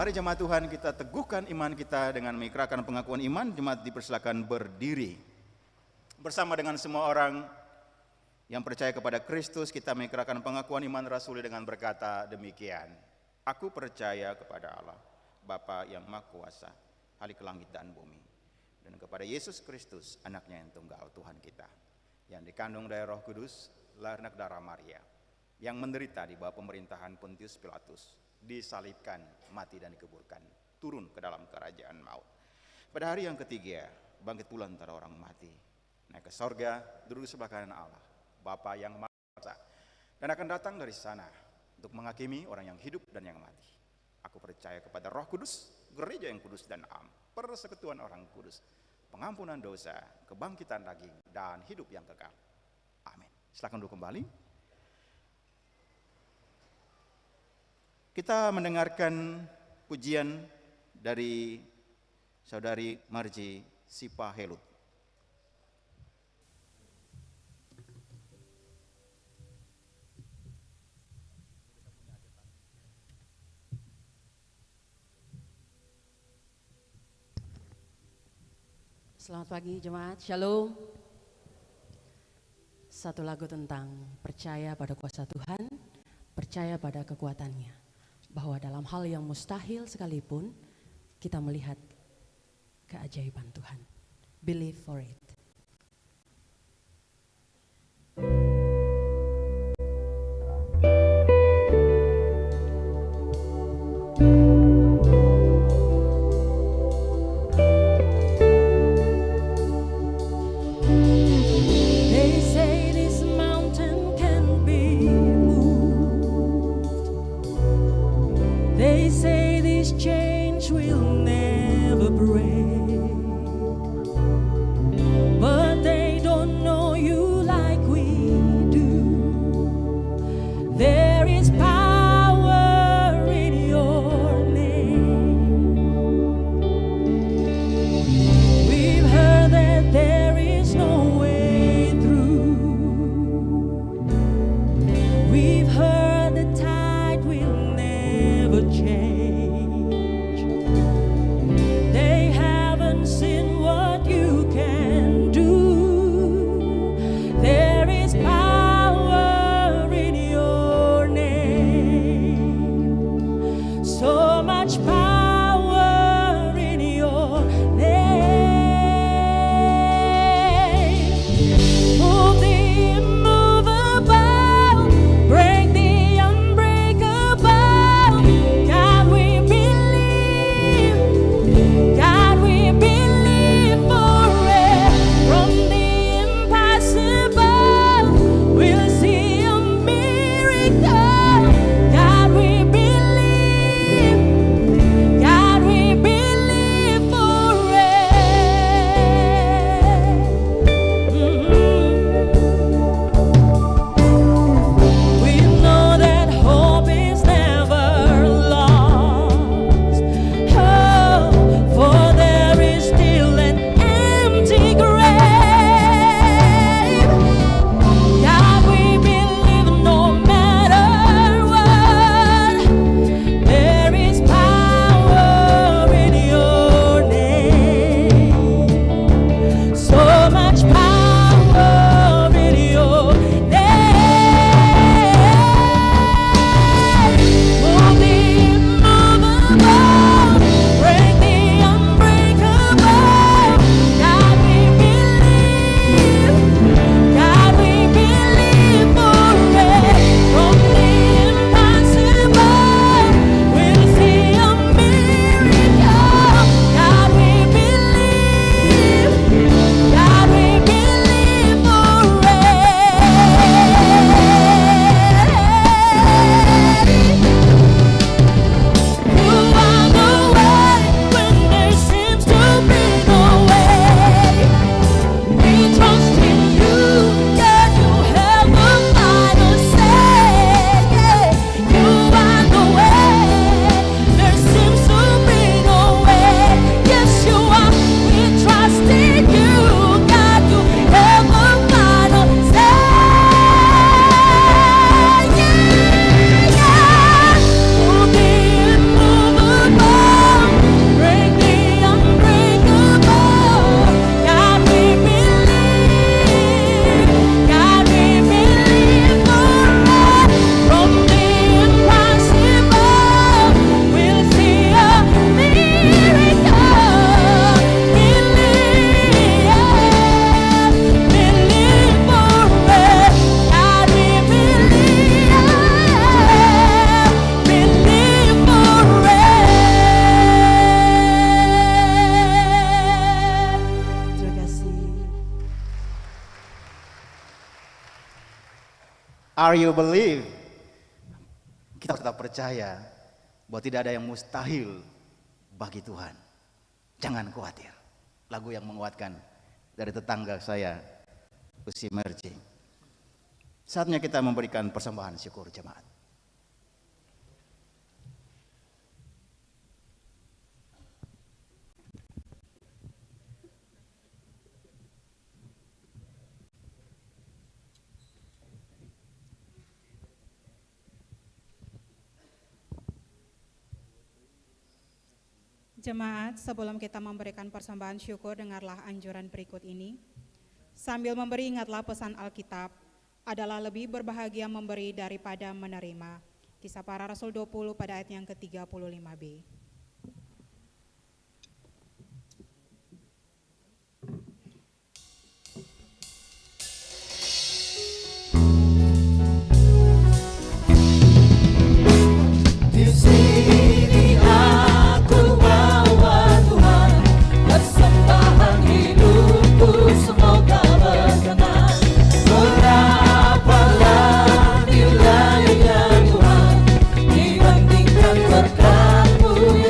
Mari jemaat Tuhan, kita teguhkan iman kita dengan mengikrarkan pengakuan iman. Jemaat dipersilakan berdiri. Bersama dengan semua orang yang percaya kepada Kristus, kita mengikrarkan pengakuan iman rasuli dengan berkata demikian. Aku percaya kepada Allah, Bapa yang Maha Kuasa, Khalik langit dan bumi, dan kepada Yesus Kristus, anaknya yang tunggal, Tuhan kita, yang dikandung dari Roh Kudus, lahir dari darah Maria, yang menderita di bawah pemerintahan Pontius Pilatus, disalibkan, mati dan dikuburkan, turun ke dalam kerajaan maut. Pada hari yang ketiga, bangkit pula antara orang mati, naik ke sorga, duduk di sebelah kanan Allah, Bapa yang Maha Kuasa, dan akan datang dari sana untuk menghakimi orang yang hidup dan yang mati. Aku percaya kepada Roh Kudus, gereja yang kudus dan am, persekutuan orang kudus, pengampunan dosa, kebangkitan daging, dan hidup yang kekal. Amin. Silakan duduk kembali. Kita mendengarkan pujian dari Saudari Marji Sipahelut. Selamat pagi jemaat, Shalom. Satu lagu tentang percaya pada kuasa Tuhan, percaya pada kekuatannya. Bahwa dalam hal yang mustahil sekalipun, kita melihat keajaiban Tuhan. Believe for it. Are you believe? Kita tetap percaya bahwa tidak ada yang mustahil bagi Tuhan. Jangan khawatir. Lagu yang menguatkan dari tetangga saya, Usi Merji. Saatnya kita memberikan persembahan syukur jemaat. Jemaat, sebelum kita memberikan persembahan syukur, dengarlah anjuran berikut ini. Sambil memberi, ingatlah pesan Alkitab, adalah lebih berbahagia memberi daripada menerima. Kisah Para Rasul 20 pada ayat yang ke-35b. Di sini aku bawa Tuhan, persembahan hidupku semoga berkenan. Berapalah nilainya Tuhan dibandingkan berkat-Mu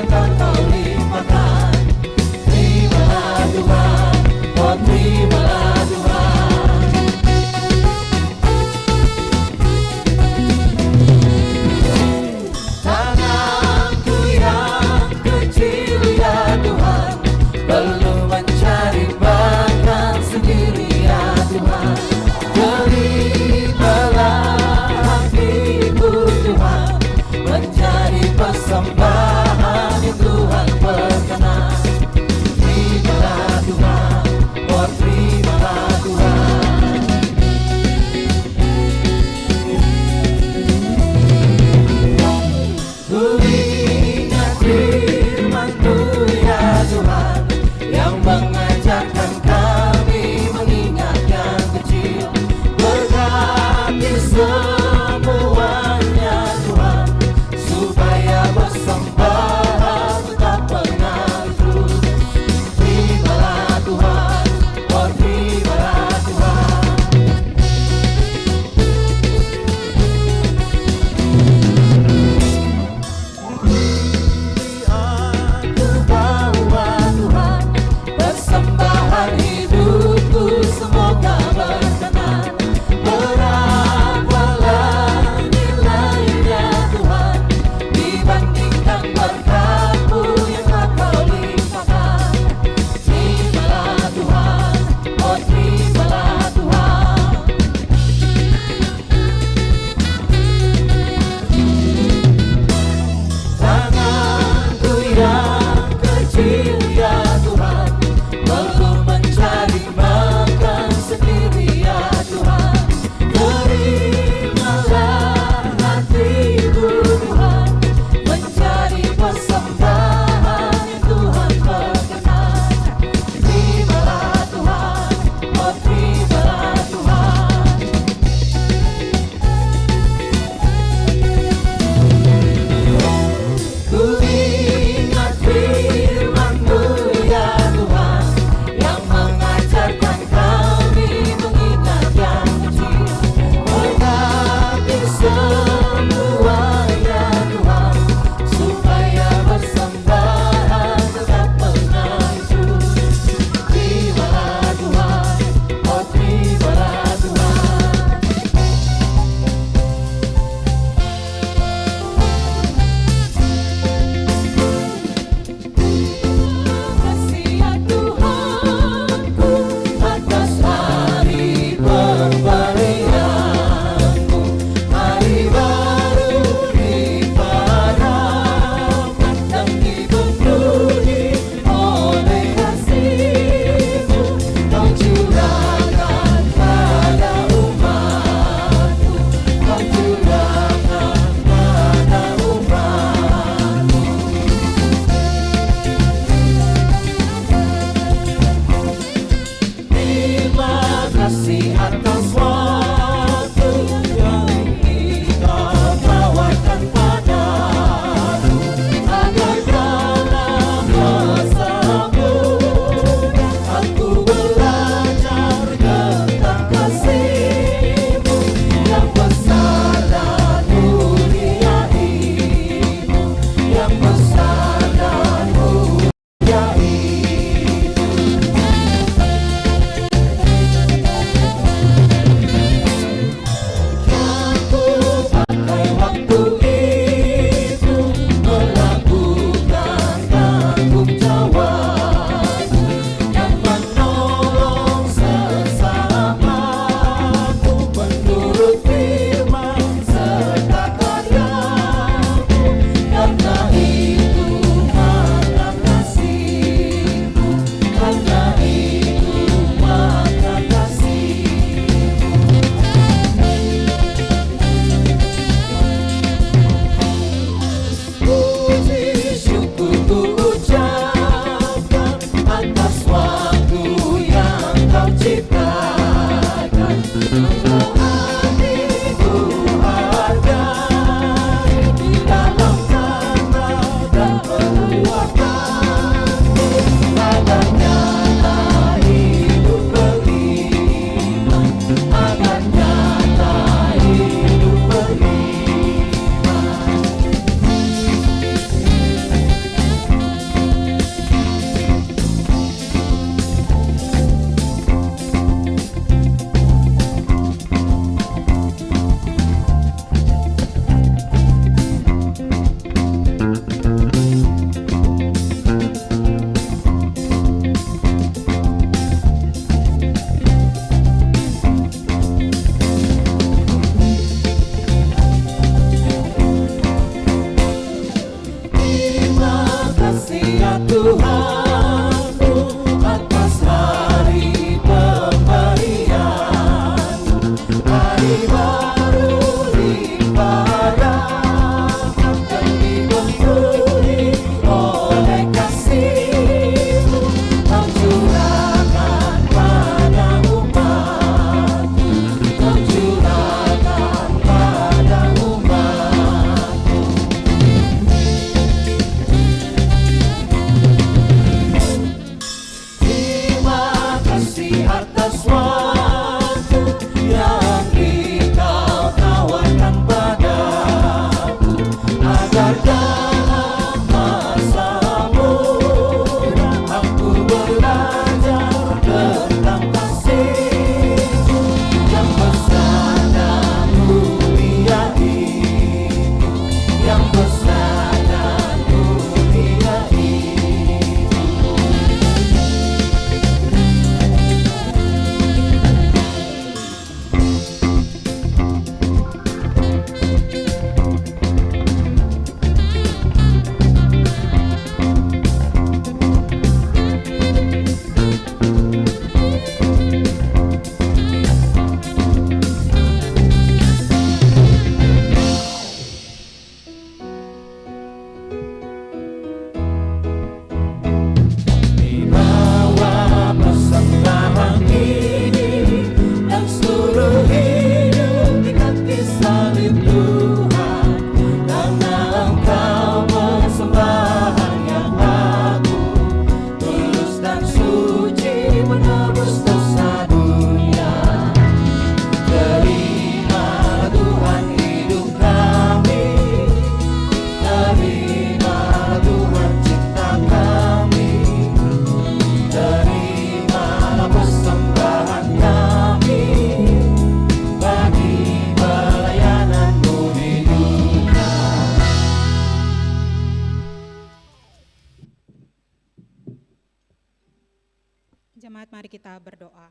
Jemaat, mari kita berdoa.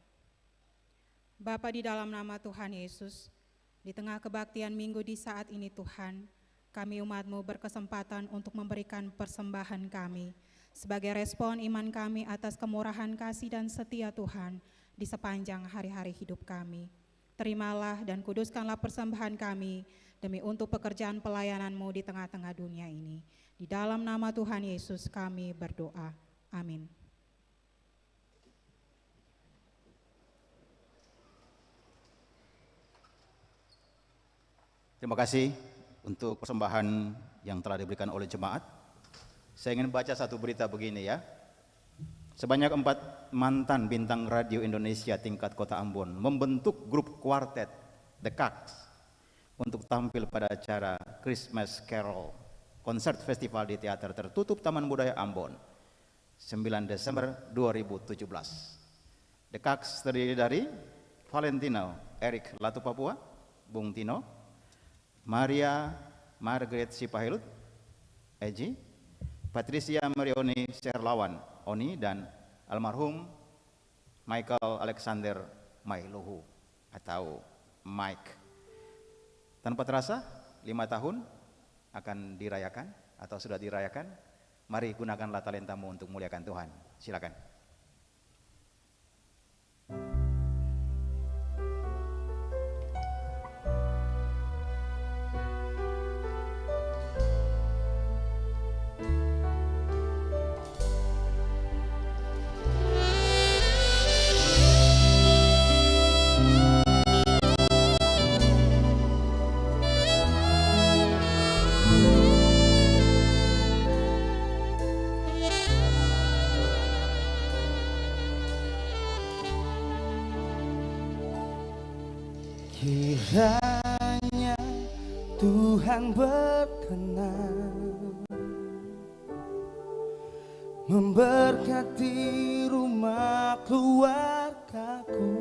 Bapa, di dalam nama Tuhan Yesus, di tengah kebaktian minggu di saat ini Tuhan, kami umat-Mu berkesempatan untuk memberikan persembahan kami sebagai respon iman kami atas kemurahan kasih dan setia Tuhan di sepanjang hari-hari hidup kami. Terimalah dan kuduskanlah persembahan kami demi untuk pekerjaan pelayanan-Mu di tengah-tengah dunia ini. Di dalam nama Tuhan Yesus kami berdoa. Amin. Terima kasih untuk persembahan yang telah diberikan oleh jemaat. Saya ingin baca satu berita begini ya. Sebanyak 4 mantan bintang radio Indonesia tingkat kota Ambon membentuk grup kuartet The Caks untuk tampil pada acara Christmas Carol konser festival di teater tertutup Taman Budaya Ambon 9 Desember 2017. The Caks terdiri dari Valentino Eric Latu Papua, Bung Tino, Maria Margaret Sipahilut, Eji, Patricia Marioni Serlawan, Oni, dan almarhum Michael Alexander Mailuhu atau Mike. Tanpa terasa 5 tahun akan dirayakan atau sudah dirayakan. Mari gunakanlah talentamu untuk muliakan Tuhan. Silakan. Kiranya Tuhan berkenan memberkati rumah keluargaku.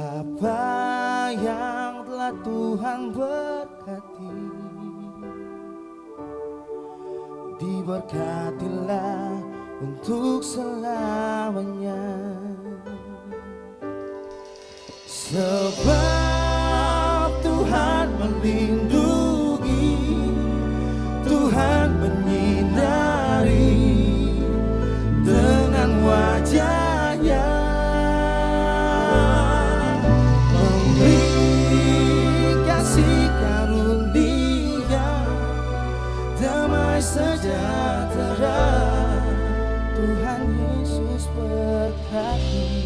Apa yang telah Tuhan berkati, diberkatilah untuk selamanya. Sebab Tuhan melindungi, Tuhan menyinari dengan wajah-Nya, memberi kasih karunia, damai sejahtera. Tuhan Yesus berkati.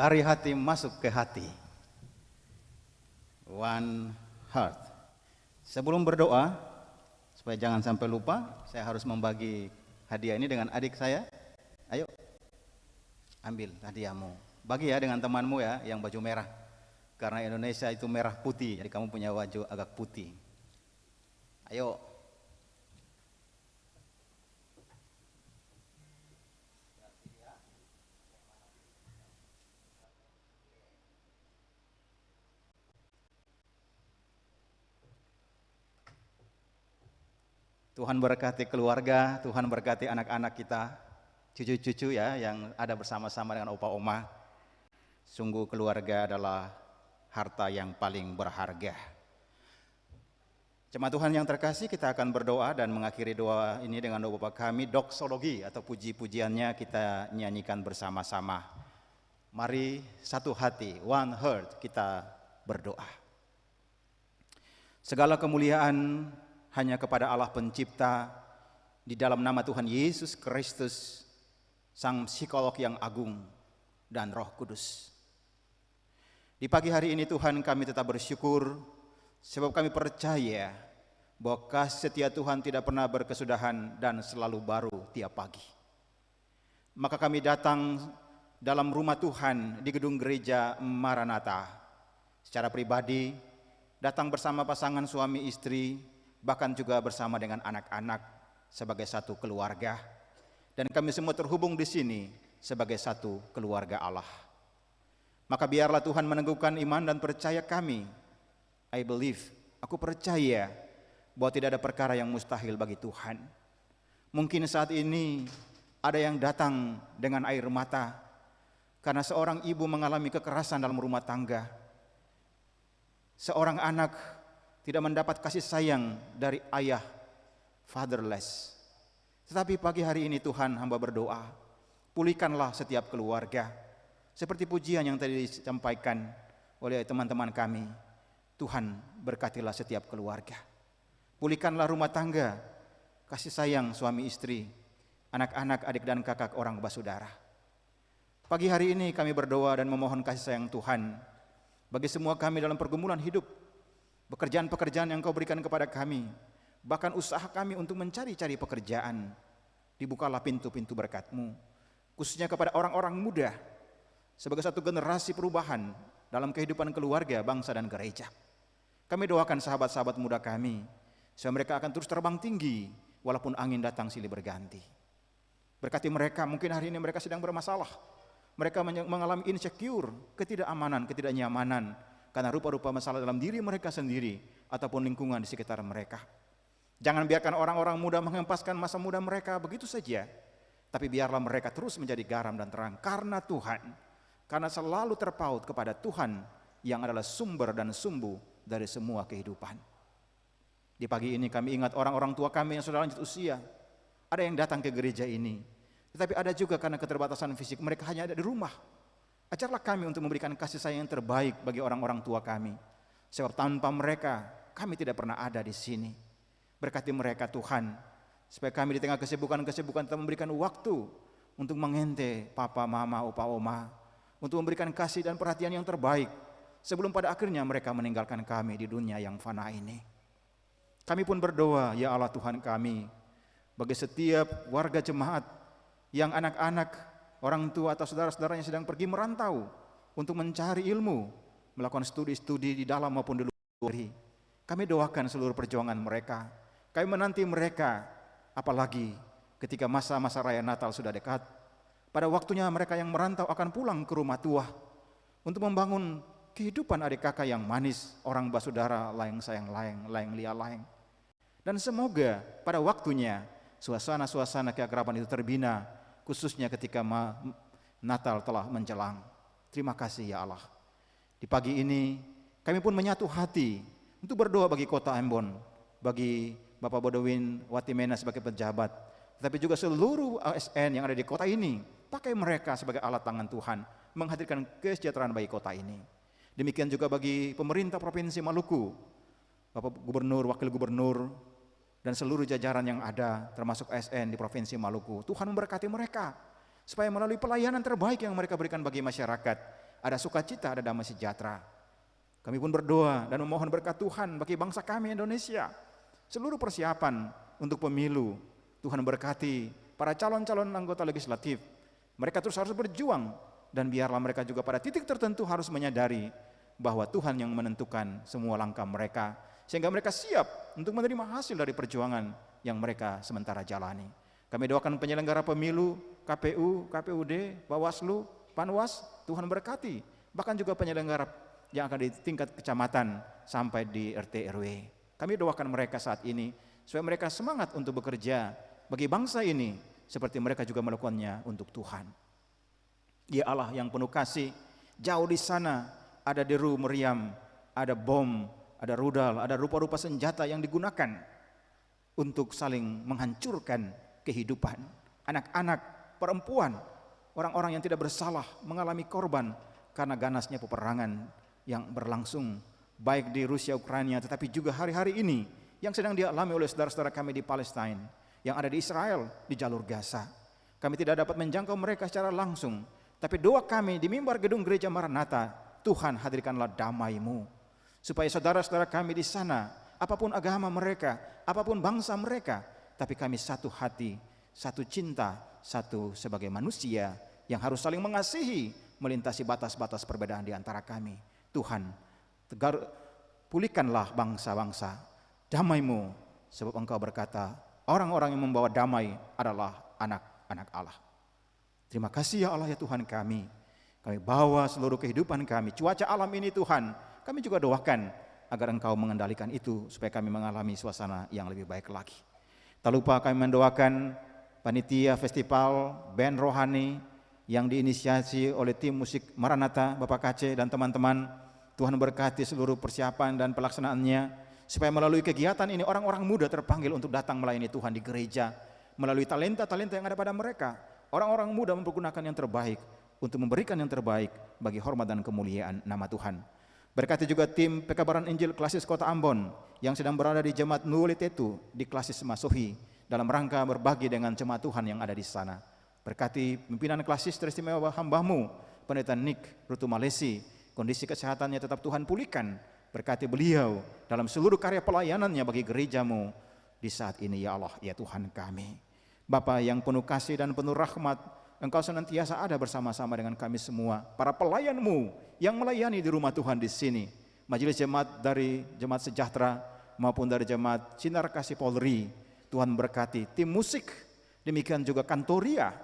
Dari hati masuk ke hati. One heart. Sebelum berdoa, supaya jangan sampai lupa, saya harus membagi hadiah ini dengan adik saya. Ayo, ambil hadiahmu. Bagi ya dengan temanmu ya, yang baju merah. Karena Indonesia itu merah putih, jadi kamu punya baju agak putih. Ayo. Tuhan berkati keluarga, Tuhan berkati anak-anak kita, cucu-cucu ya yang ada bersama-sama dengan opa oma. Sungguh keluarga adalah harta yang paling berharga. Jemaat Tuhan yang terkasih, kita akan berdoa dan mengakhiri doa ini dengan doa Bapa kami, doksologi atau puji-pujiannya kita nyanyikan bersama-sama. Mari satu hati, one heart, kita berdoa. Segala kemuliaan hanya kepada Allah Pencipta, di dalam nama Tuhan Yesus Kristus, Sang Psikolog yang agung dan Roh Kudus. Di pagi hari ini Tuhan, kami tetap bersyukur sebab kami percaya bahwa kasih setia Tuhan tidak pernah berkesudahan dan selalu baru tiap pagi. Maka kami datang dalam rumah Tuhan di gedung gereja Maranatha. Secara pribadi datang bersama pasangan suami istri, bahkan juga bersama dengan anak-anak sebagai satu keluarga. Dan kami semua terhubung di sini sebagai satu keluarga Allah. Maka biarlah Tuhan meneguhkan iman dan percaya kami. I believe, aku percaya bahwa tidak ada perkara yang mustahil bagi Tuhan. Mungkin saat ini ada yang datang dengan air mata karena seorang ibu mengalami kekerasan dalam rumah tangga. Seorang anak tidak mendapat kasih sayang dari ayah, fatherless. Tetapi pagi hari ini Tuhan, hamba berdoa, pulihkanlah setiap keluarga. Seperti pujian yang tadi disampaikan oleh teman-teman kami. Tuhan, berkatilah setiap keluarga. Pulihkanlah rumah tangga, kasih sayang suami istri, anak-anak, adik dan kakak orang basudara. Pagi hari ini kami berdoa dan memohon kasih sayang Tuhan bagi semua kami dalam pergumulan hidup. Pekerjaan-pekerjaan yang Kau berikan kepada kami, bahkan usaha kami untuk mencari-cari pekerjaan, dibukalah pintu-pintu berkat-Mu, khususnya kepada orang-orang muda, sebagai satu generasi perubahan dalam kehidupan keluarga, bangsa dan gereja. Kami doakan sahabat-sahabat muda kami, supaya mereka akan terus terbang tinggi, walaupun angin datang silih berganti. Berkati mereka, mungkin hari ini mereka sedang bermasalah, mereka mengalami insecure, ketidakamanan, ketidaknyamanan, karena rupa-rupa masalah dalam diri mereka sendiri ataupun lingkungan di sekitar mereka. Jangan biarkan orang-orang muda menghempaskan masa muda mereka begitu saja, tapi biarlah mereka terus menjadi garam dan terang karena Tuhan, karena selalu terpaut kepada Tuhan yang adalah sumber dan sumbu dari semua kehidupan. Di pagi ini kami ingat orang-orang tua kami yang sudah lanjut usia. Ada yang datang ke gereja ini, tetapi ada juga karena keterbatasan fisik mereka hanya ada di rumah. Ajarlah kami untuk memberikan kasih sayang yang terbaik bagi orang-orang tua kami. Sebab tanpa mereka, kami tidak pernah ada di sini. Berkati mereka Tuhan, supaya kami di tengah kesibukan-kesibukan tetap memberikan waktu untuk mengente papa, mama, opa, oma, untuk memberikan kasih dan perhatian yang terbaik, sebelum pada akhirnya mereka meninggalkan kami di dunia yang fana ini. Kami pun berdoa, ya Allah Tuhan kami, bagi setiap warga jemaat yang anak-anak, orang tua atau saudara-saudaranya sedang pergi merantau untuk mencari ilmu, melakukan studi-studi di dalam maupun di luar negeri. Kami doakan seluruh perjuangan mereka. Kami menanti mereka, apalagi ketika masa-masa raya Natal sudah dekat. Pada waktunya mereka yang merantau akan pulang ke rumah tua untuk membangun kehidupan adik kakak yang manis, orang basudara, layang sayang layang, layang lia layang. Dan semoga pada waktunya suasana-suasana keakraban itu terbina, khususnya ketika Natal telah menjelang. Terima kasih ya Allah. Di pagi ini kami pun menyatu hati untuk berdoa bagi kota Ambon, bagi Bapak Bodowin Watimena sebagai pejabat, tetapi juga seluruh ASN yang ada di kota ini. Pakai mereka sebagai alat tangan Tuhan menghadirkan kesejahteraan bagi kota ini. Demikian juga bagi pemerintah Provinsi Maluku, Bapak Gubernur, Wakil Gubernur, dan seluruh jajaran yang ada termasuk ASN di Provinsi Maluku. Tuhan memberkati mereka supaya melalui pelayanan terbaik yang mereka berikan bagi masyarakat, ada sukacita, ada damai sejahtera. Kami pun berdoa dan memohon berkat Tuhan bagi bangsa kami Indonesia. Seluruh persiapan untuk pemilu, Tuhan berkati para calon-calon anggota legislatif. Mereka terus harus berjuang, dan biarlah mereka juga pada titik tertentu harus menyadari bahwa Tuhan yang menentukan semua langkah mereka, sehingga mereka siap untuk menerima hasil dari perjuangan yang mereka sementara jalani. Kami doakan penyelenggara pemilu, KPU, KPUD, Bawaslu, Panwas, Tuhan berkati. Bahkan juga penyelenggara yang akan di tingkat kecamatan sampai di RT RW. Kami doakan mereka saat ini supaya mereka semangat untuk bekerja bagi bangsa ini seperti mereka juga melakukannya untuk Tuhan. Dia Allah yang penuh kasih. Jauh di sana ada deru meriam, ada bom, ada rudal, ada rupa-rupa senjata yang digunakan untuk saling menghancurkan kehidupan. Anak-anak, perempuan, orang-orang yang tidak bersalah mengalami korban karena ganasnya peperangan yang berlangsung baik di Rusia, Ukraina, tetapi juga hari-hari ini yang sedang dialami oleh saudara-saudara kami di Palestina, yang ada di Israel, di jalur Gaza. Kami tidak dapat menjangkau mereka secara langsung, tapi doa kami di mimbar gedung gereja Maranatha, Tuhan hadirkanlah damai-Mu, supaya saudara-saudara kami di sana, apapun agama mereka, apapun bangsa mereka, tapi kami satu hati, satu cinta, satu sebagai manusia yang harus saling mengasihi, melintasi batas-batas perbedaan di antara kami. Tuhan, pulihkanlah bangsa-bangsa, damai-Mu, sebab Engkau berkata, orang-orang yang membawa damai adalah anak-anak Allah. Terima kasih ya Allah ya Tuhan kami. Kami bawa seluruh kehidupan kami, cuaca alam ini Tuhan, kami juga doakan agar Engkau mengendalikan itu supaya kami mengalami suasana yang lebih baik lagi. Tak lupa kami mendoakan panitia festival band rohani yang diinisiasi oleh tim musik Maranatha, Bapak Kace dan teman-teman. Tuhan berkati seluruh persiapan dan pelaksanaannya, supaya melalui kegiatan ini orang-orang muda terpanggil untuk datang melayani Tuhan di gereja, melalui talenta-talenta yang ada pada mereka. Orang-orang muda mempergunakan yang terbaik untuk memberikan yang terbaik bagi hormat dan kemuliaan nama Tuhan. Berkati juga tim pekabaran Injil Klasis Kota Ambon yang sedang berada di Jemaat Nuwalitetu di Klasis Masohi dalam rangka berbagi dengan jemaat Tuhan yang ada di sana. Berkati pimpinan Klasis teristimewa hamba-Mu, Pendeta Nick Rutu Malesi, kondisi kesehatannya tetap Tuhan pulihkan. Berkati beliau dalam seluruh karya pelayanannya bagi gereja-Mu di saat ini ya Allah, ya Tuhan kami. Bapa yang penuh kasih dan penuh rahmat, Engkau senantiasa ada bersama-sama dengan kami semua, para pelayan-Mu yang melayani di rumah Tuhan di sini. Majelis jemaat dari Jemaat Sejahtera maupun dari Jemaat Sinar Kasih Polri, Tuhan berkati tim musik, demikian juga kantoria,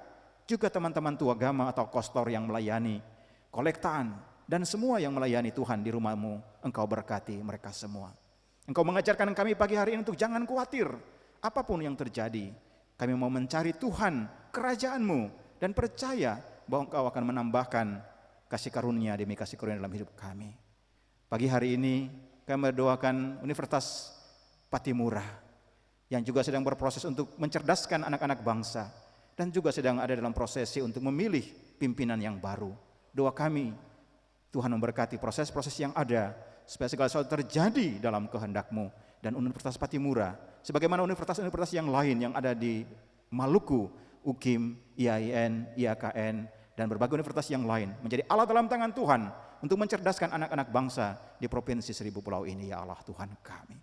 juga teman-teman tua agama atau kostor yang melayani, kolektaan, dan semua yang melayani Tuhan di rumah-Mu, Engkau berkati mereka semua. Engkau mengajarkan kami pagi hari ini untuk jangan khawatir apapun yang terjadi. Kami mau mencari Tuhan, kerajaan-Mu, dan percaya bahwa Engkau akan menambahkan kasih karunia demi kasih karunia dalam hidup kami. Pagi hari ini kami berdoakan Universitas Patimura yang juga sedang berproses untuk mencerdaskan anak-anak bangsa dan juga sedang ada dalam prosesi untuk memilih pimpinan yang baru. Doa kami, Tuhan memberkati proses-proses yang ada supaya segala sesuatu terjadi dalam kehendak-Mu, dan Universitas Patimura sebagaimana universitas-universitas yang lain yang ada di Maluku, UKIM, IAIN, IAKN, dan berbagai universitas yang lain menjadi alat dalam tangan Tuhan untuk mencerdaskan anak-anak bangsa di Provinsi Seribu Pulau ini ya Allah Tuhan kami.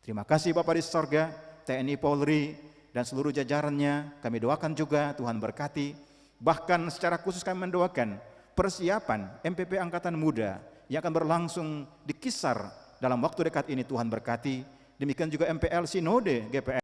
Terima kasih Bapa di sorga, TNI Polri dan seluruh jajarannya kami doakan juga Tuhan berkati. Bahkan secara khusus kami mendoakan persiapan MPP Angkatan Muda yang akan berlangsung di Kisar dalam waktu dekat ini Tuhan berkati. Demikian juga MPL Sinode GPF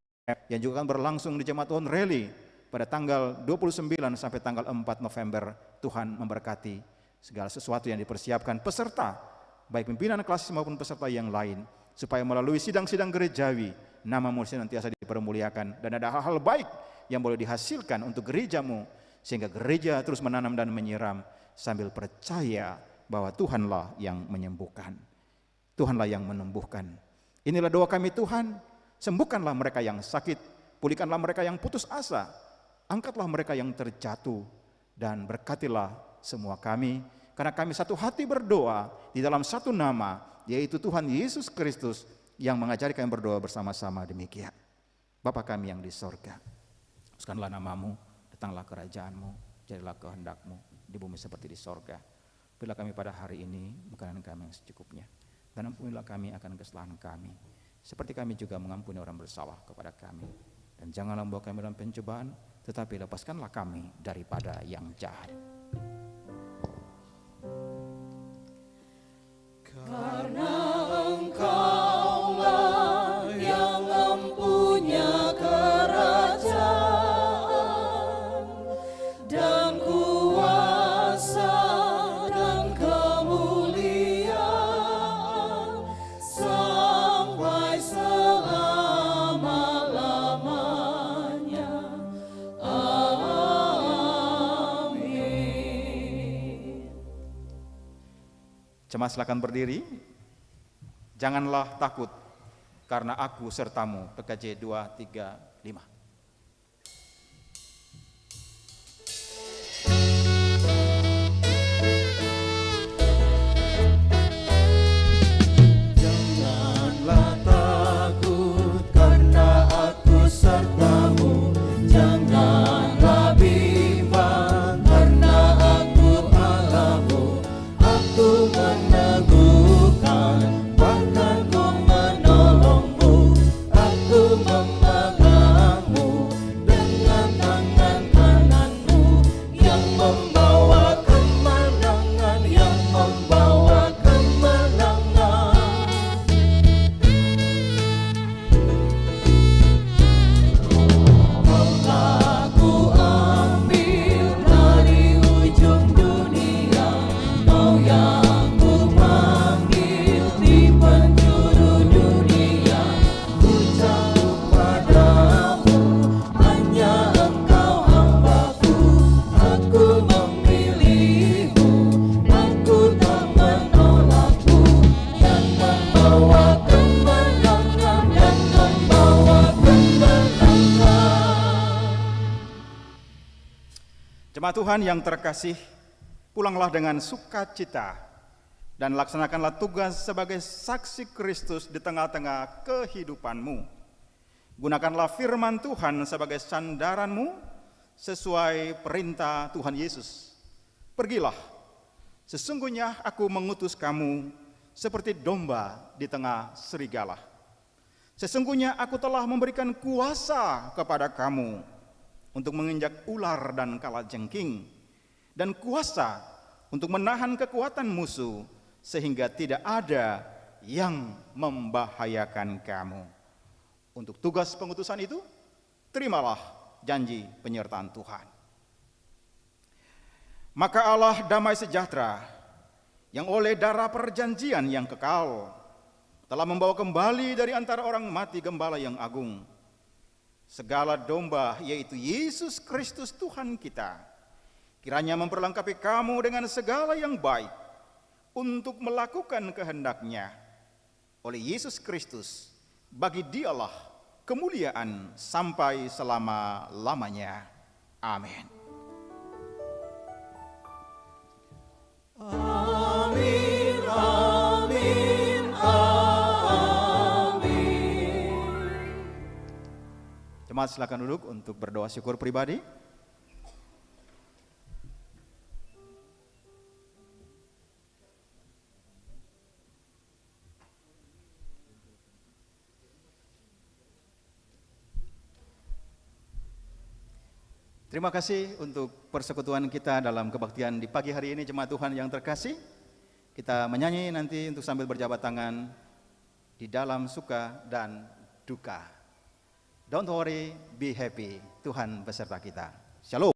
yang juga akan berlangsung di Jemaat Onreli pada tanggal 29 sampai tanggal 4 November. Tuhan memberkati segala sesuatu yang dipersiapkan peserta, baik pimpinan kelas maupun peserta yang lain, supaya melalui sidang-sidang gerejawi nama-Mu senantiasa dipermuliakan dan ada hal-hal baik yang boleh dihasilkan untuk gereja-Mu, sehingga gereja terus menanam dan menyiram sambil percaya bahwa Tuhanlah yang menyembuhkan, Tuhanlah yang menumbuhkan. Inilah doa kami Tuhan, sembuhkanlah mereka yang sakit, pulihkanlah mereka yang putus asa, angkatlah mereka yang terjatuh, dan berkatilah semua kami, karena kami satu hati berdoa di dalam satu nama, yaitu Tuhan Yesus Kristus, yang mengajari kami berdoa bersama-sama demikian. Bapa kami yang di sorga, kuduskanlah nama-Mu, datanglah kerajaan-Mu, jadilah kehendak-Mu di bumi seperti di sorga. Berilah kami pada hari ini makanan kami yang secukupnya, dan ampunilah kami akan kesalahan kami, seperti kami juga mengampuni orang bersalah kepada kami. Dan janganlah membawa kami dalam pencobaan, tetapi lepaskanlah kami daripada yang jahat. Karena Engkaulah yang mempunyai kerajaan dan kuasa dan kemuliaan sampai selama-lamanya. Amin. Jemaat silakan berdiri. Janganlah takut, karena aku sertamu. PKJ 235. Janganlah takut karena aku sertamu. Janganlah bimbang karena aku Allahmu. Aku meneguhkan, bahkan ku menolongmu. Aku memegangmu dengan tangan kananmu yang membawa kemenangan, yang membawa kemenangan. Telah ku ambil dari ujung dunia, Kau yang ku panggil di penjuru dunia. Ku jauh padamu, hanya Engkau hambaku. Aku memilihmu, aku tak menolakmu. Dan membawa kemenangan, dan membawa kemenangan. Jemaat Tuhan yang terkasih, pulanglah dengan sukacita dan laksanakanlah tugas sebagai saksi Kristus di tengah-tengah kehidupanmu. Gunakanlah firman Tuhan sebagai sandaranmu sesuai perintah Tuhan Yesus. Pergilah, sesungguhnya aku mengutus kamu seperti domba di tengah serigala. Sesungguhnya aku telah memberikan kuasa kepada kamu untuk menginjak ular dan kalajengking, dan kuasa untuk menahan kekuatan musuh, sehingga tidak ada yang membahayakan kamu. Untuk tugas pengutusan itu, terimalah janji penyertaan Tuhan. Maka Allah damai sejahtera, yang oleh darah perjanjian yang kekal, telah membawa kembali dari antara orang mati Gembala yang agung, segala domba, yaitu Yesus Kristus Tuhan kita. Kiranya memperlengkapi kamu dengan segala yang baik untuk melakukan kehendak-Nya. Oleh Yesus Kristus, bagi Dialah kemuliaan sampai selama-lamanya. Amin. Amin, amin, amin. Jemaat silakan duduk untuk berdoa syukur pribadi. Terima kasih untuk persekutuan kita dalam kebaktian di pagi hari ini, jemaat Tuhan yang terkasih. Kita menyanyi nanti untuk sambil berjabat tangan di dalam suka dan duka. Don't worry, be happy. Tuhan beserta kita. Shalom.